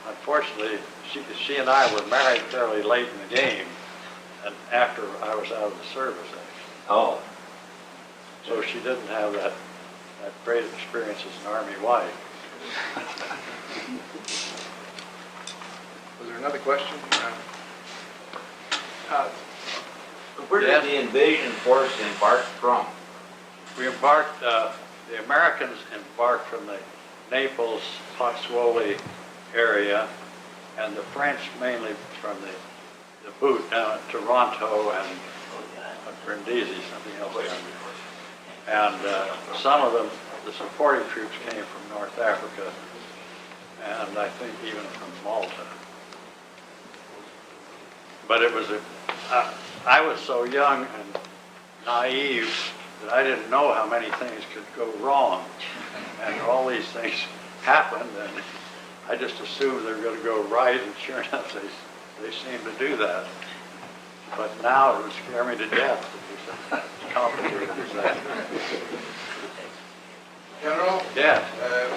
Speaker 2: unfortunately, she and I were married fairly late in the game, and after I was out of the service, actually.
Speaker 10: Oh,
Speaker 2: So she didn't have that great experience as an Army wife.
Speaker 1: Was there another question?
Speaker 10: where did the invasion force embark from?
Speaker 2: We embarked, the Americans embarked from the Naples, Pozzuoli area, and the French mainly from the boot down at Toronto and Brindisi, something else down there. And some of them, the supporting troops came from North Africa, and I think even from Malta. But it was I was so young and naive that I didn't know how many things could go wrong. And all these things happened, and I just assumed they were going to go right, and sure enough, they seemed to do that. But now it would scare me to death. It was as complicated as that.
Speaker 12: General,
Speaker 2: Yeah.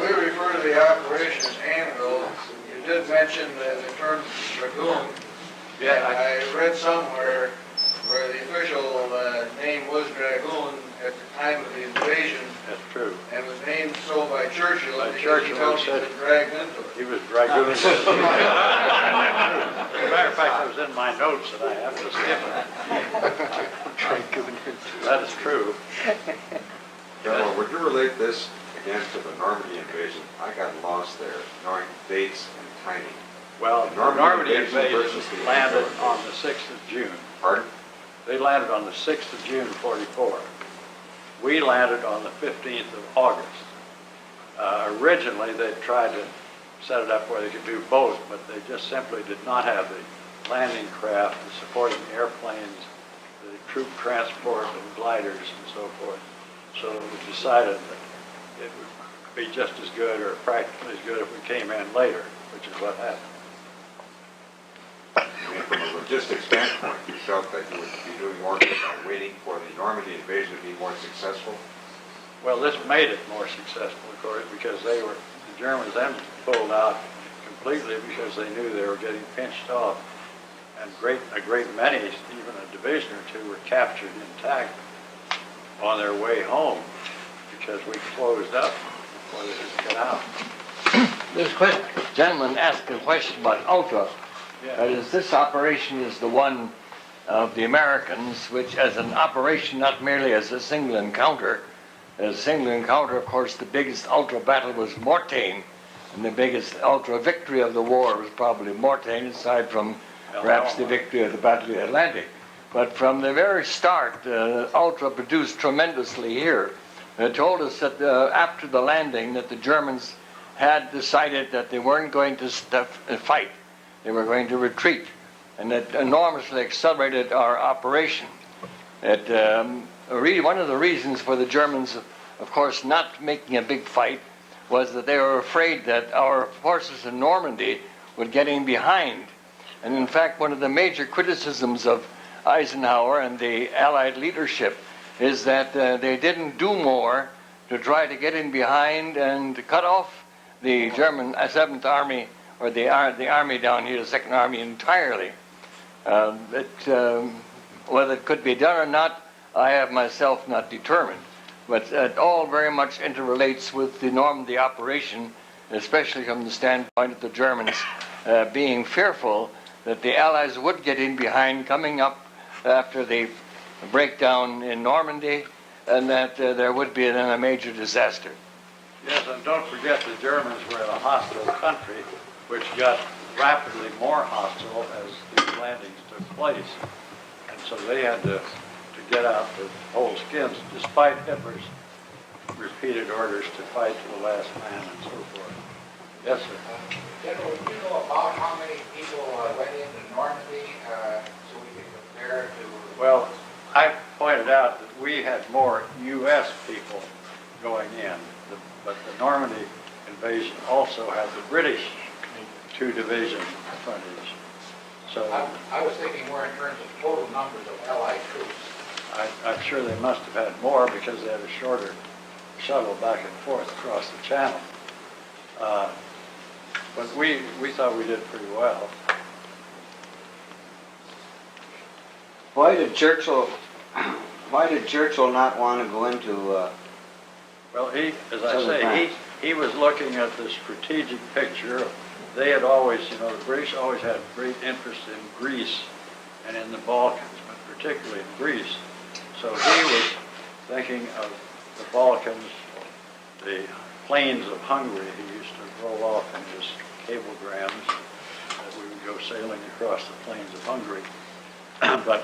Speaker 12: we refer to the operation as Anvil. You did mention the term Dragoon.
Speaker 2: Yeah,
Speaker 12: I read somewhere where the official name was Dragoon at the time of the invasion,
Speaker 2: that's true.
Speaker 12: and was named so by Churchill
Speaker 2: By
Speaker 12: because he
Speaker 2: Churchill,
Speaker 12: felt
Speaker 2: who
Speaker 12: he
Speaker 2: said-
Speaker 12: was dragged into it.
Speaker 2: He was Dragoon. As a matter of fact, it was in my notes that I have to skip it. That is true.
Speaker 3: General, would you relate this again to the Normandy invasion? I got lost there, knowing dates and timing.
Speaker 2: Well,
Speaker 3: The
Speaker 2: the
Speaker 3: Normandy
Speaker 2: Normandy
Speaker 3: invasion
Speaker 2: invasion
Speaker 3: versus the
Speaker 2: landed
Speaker 3: Anglo-
Speaker 2: on the 6th of June.
Speaker 3: Pardon?
Speaker 2: They landed on the 6th of June, 44. We landed on the 15th of August. Originally, they tried to set it up where they could do both, but they just simply did not have the landing craft, the supporting airplanes, the troop transport and gliders and so forth. So it was decided that it would be just as good or practically as good if we came in later, which is what happened.
Speaker 3: I mean, from a logistics standpoint, you felt that you would be doing more good by waiting for the Normandy invasion to be more successful?
Speaker 2: Well, this made it more successful, of course, because the Germans then pulled out completely because they knew they were getting pinched off. And a great many, even a division or two, were captured intact on their way home because we closed up before they could get out.
Speaker 13: This question, gentleman asked a question about Ultra.
Speaker 2: Yeah.
Speaker 13: That is, this operation is the one of the Americans, which as an operation, not merely as a single encounter. As a single encounter, of course, the biggest Ultra battle was Mortain, and the biggest Ultra victory of the war was probably Mortain, aside from perhaps the victory of the Battle of the Atlantic. But from the very start, Ultra produced tremendously here. They told us that after the landing that the Germans had decided that they weren't going to fight. They were going to retreat, and that enormously accelerated our operation. Really, one of the reasons for the Germans, of course, not making a big fight was that they were afraid that our forces in Normandy would get in behind. And in fact, one of the major criticisms of Eisenhower and the Allied leadership is that they didn't do more to try to get in behind and to cut off the German 7th Army, or the army down here, the 2nd Army, entirely. Whether it could be done or not, I have myself not determined. But it all very much interrelates with the Normandy operation, especially from the standpoint of the Germans being fearful that the Allies would get in behind coming up after the breakdown in Normandy, and that there would be then a major disaster.
Speaker 2: Yes, and don't forget the Germans were in a hostile country, which got rapidly more hostile as these landings took place. And so they had to get out the whole skins, despite Hitler's repeated orders to fight to the last man and so forth. Yes, sir.
Speaker 4: General, do you know about how many people went into Normandy so we can compare to...
Speaker 2: Well, I pointed out that we had more U.S. people going in, but the Normandy invasion also had the British two-division frontage. So
Speaker 4: I was thinking more in terms of total numbers of Allied troops.
Speaker 2: I'm sure they must have had more because they had a shorter shuttle back and forth across the channel. But we thought we did pretty well.
Speaker 14: Why did Churchill not want to go into?
Speaker 2: Well, as I say, he was looking at the strategic picture. They had always, the British always had great interest in Greece and in the Balkans, but particularly in Greece. So he was thinking of the Balkans, the plains of Hungary. He used to roll off in his cablegrams that we would go sailing across the plains of Hungary. But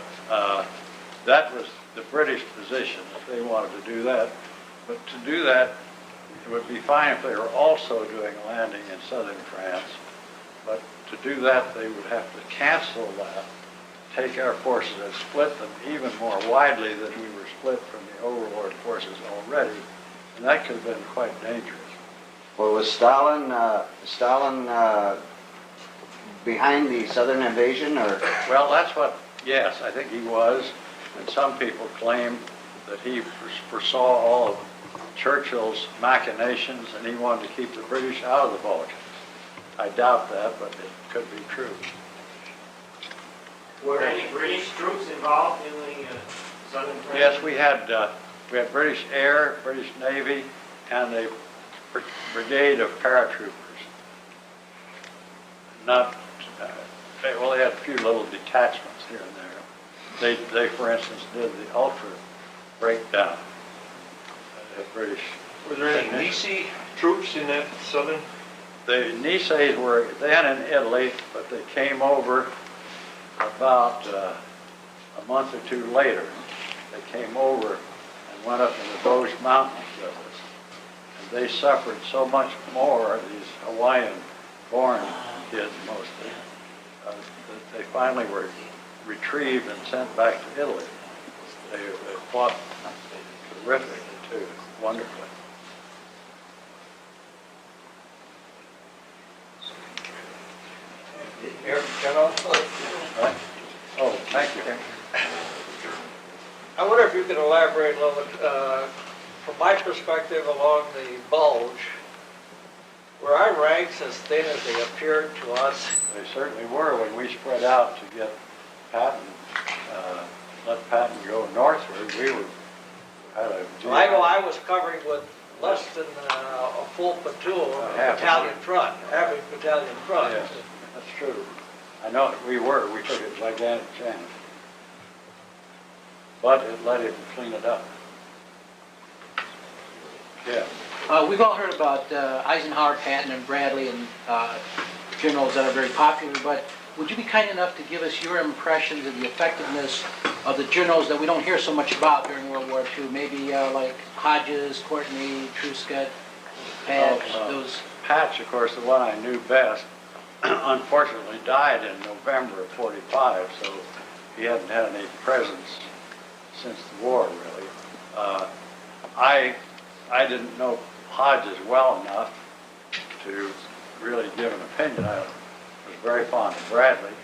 Speaker 2: that was the British position, if they wanted to do that. But to do that, it would be fine if they were also doing a landing in southern France. But to do that, they would have to cancel that, take our forces and split them even more widely than we were split from the overlord forces already. And that could have been quite dangerous.
Speaker 14: Well, was Stalin behind the southern invasion, or?
Speaker 2: Well, yes, I think he was. And some people claim that he foresaw all of Churchill's machinations and he wanted to keep the British out of the Balkans. I doubt that, but it could be true.
Speaker 11: Were any British troops involved in the southern front?
Speaker 2: Yes, we had British Air, British Navy, and a brigade of paratroopers. They had a few little detachments here and there. They for instance, did the ultra breakdown. The British.
Speaker 9: Were there any Nice troops in that southern?
Speaker 2: The Nice's were then in Italy, but they came over about a month or two later. They came over and went up in the Vosges Mountains with us. And they suffered so much more, these Hawaiian-born kids mostly, that they finally were retrieved and sent back to Italy. They fought terrifically too, wonderfully.
Speaker 9: General?
Speaker 2: Right? Oh, thank you.
Speaker 9: I wonder if you could elaborate a little bit, from my perspective along the bulge, were our ranks as thin as they appeared to us?
Speaker 2: They certainly were when we spread out to get Patton, let Patton go northward. We had a...
Speaker 9: I know I was covering with less than a full platoon, battalion front, average battalion front.
Speaker 2: Yes, that's true. I know we were. We took a gigantic chance. But it let him clean it up. Yeah.
Speaker 7: We've all heard about Eisenhower, Patton, and Bradley, and generals that are very popular, but would you be kind enough to give us your impressions of the effectiveness of the generals that we don't hear so much about during World War II? Maybe like Hodges, Courtney, Truscott, Patch, those...
Speaker 2: Patch, of course, the one I knew best, unfortunately died in November of '45, so he hadn't had any presence since the war, really. I didn't know Hodges well enough to really give an opinion. I was very fond of Bradley,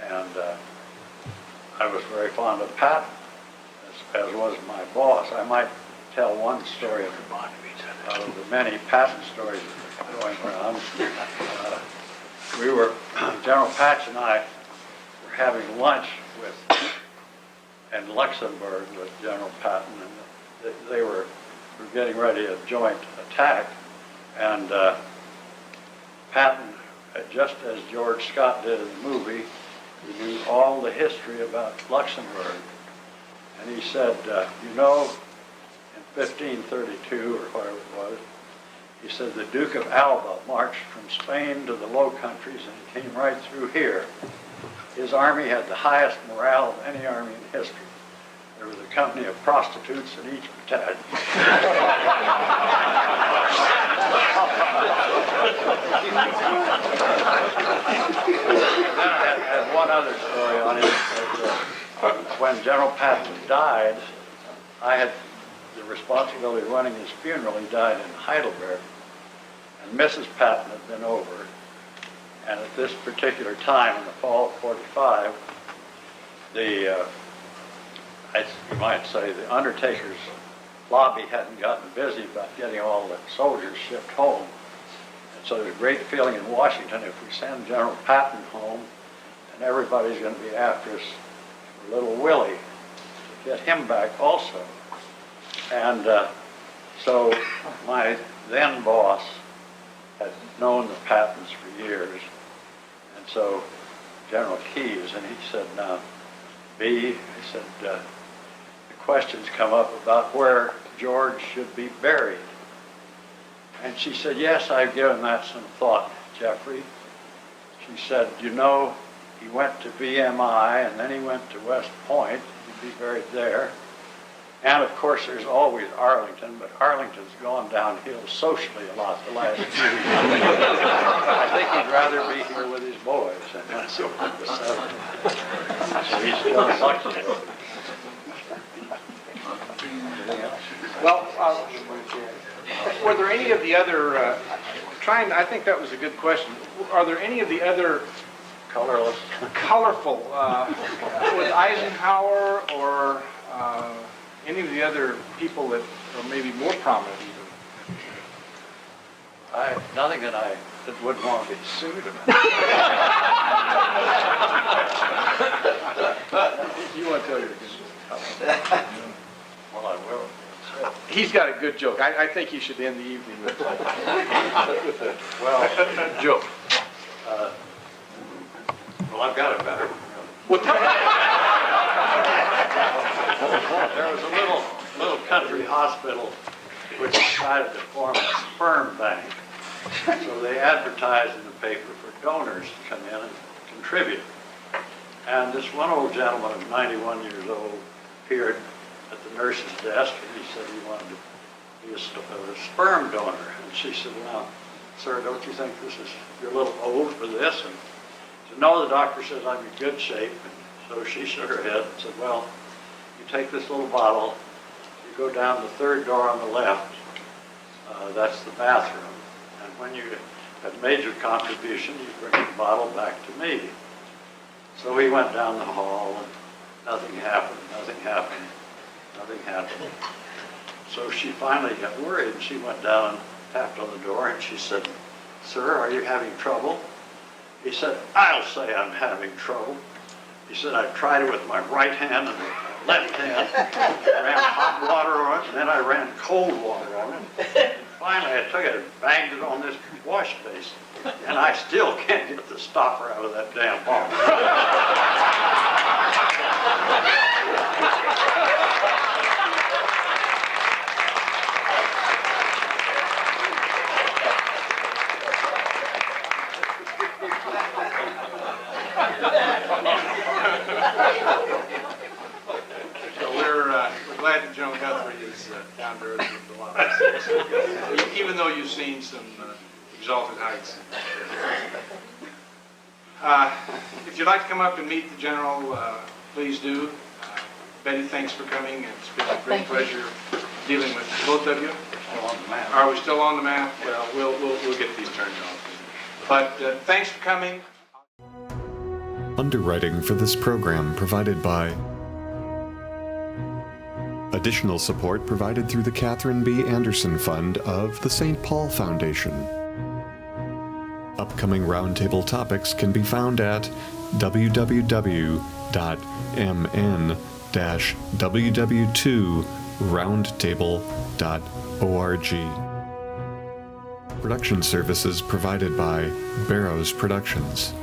Speaker 2: and I was very fond of Patton, as was my boss. I might tell one story of the many Patton stories that are going around. General Patch and I were having lunch in Luxembourg with General Patton, and they were getting ready a joint attack, and Patton, just as George Scott did in the movie, he knew all the history about Luxembourg. And he said, you know, in 1532 or whatever it was, he said the Duke of Alba marched from Spain to the Low Countries and came right through here. His army had the highest morale of any army in history. There was a company of prostitutes in each battalion. Then I had one other story on him. When General Patton died, I had the responsibility of running his funeral. He died in Heidelberg, and Mrs. Patton had been over. And at this particular time, in the fall of '45, you might say, the undertaker's lobby hadn't gotten busy about getting all the soldiers shipped home. And so there's a great feeling in Washington, if we send General Patton home, and everybody's going to be after us for little Willie, to get him back also. And so my then boss had known the Pattons for years, and so General Keyes, and he said, now, B, he said, the questions come up about where George should be buried. And she said, yes, I've given that some thought, Jeffrey. She said, you know, he went to VMI, and then he went to West Point. He'd be buried there. And of course, there's always Arlington, but Arlington's gone downhill socially a lot the last few years. I think he'd rather be here with his boys, and that's what the seven. So he's still in Luxembourg.
Speaker 1: Well, were there any of the other, I think that was a good question. Are there any of the other
Speaker 2: colorful,
Speaker 1: with Eisenhower or any of the other people that are maybe more prominent even?
Speaker 2: Nothing that wouldn't want to be sued about.
Speaker 1: You want to tell your good?
Speaker 2: Well, I will.
Speaker 1: He's got a good joke. I think you should end the evening with a joke.
Speaker 2: Well, I've got it better. There was a little country hospital which decided to form a sperm bank. So they advertised in the paper for donors to come in and contribute. And this one old gentleman of 91 years old appeared at the nurse's desk, and he said he wanted to be a sperm donor. And she said, well, sir, don't you think you're a little old for this? And he said, no, the doctor says I'm in good shape. And so she shook her head and said, well, you take this little bottle, you go down the third door on the left, that's the bathroom. And when you have made your contribution, you bring the bottle back to me. So he went down the hall, and nothing happened. So she finally got worried, and she went down and tapped on the door, and she said, sir, are you having trouble? He said, I'll say I'm having trouble. He said, I've tried it with my right hand and my left hand. I ran hot water on it, and then I ran cold water on it. And finally, I took it and banged it on this wash basin, and I still can't get the stopper out of that damn bottle.
Speaker 1: So we're glad that General Guthrie is down to earth with a lot of us, even though you've seen some exalted heights. If you'd like to come up and meet the General, please do. Betty, thanks for coming. It's been a great pleasure dealing with both of you.
Speaker 2: still on the map.
Speaker 1: Are we still on the map? Well, we'll get these turned off. But thanks for coming.
Speaker 15: Underwriting for this program provided by additional support provided through the Catherine B. Anderson Fund of the St. Paul Foundation. Upcoming roundtable topics can be found at www.mn-ww2roundtable.org. Production services provided by Barrows Productions.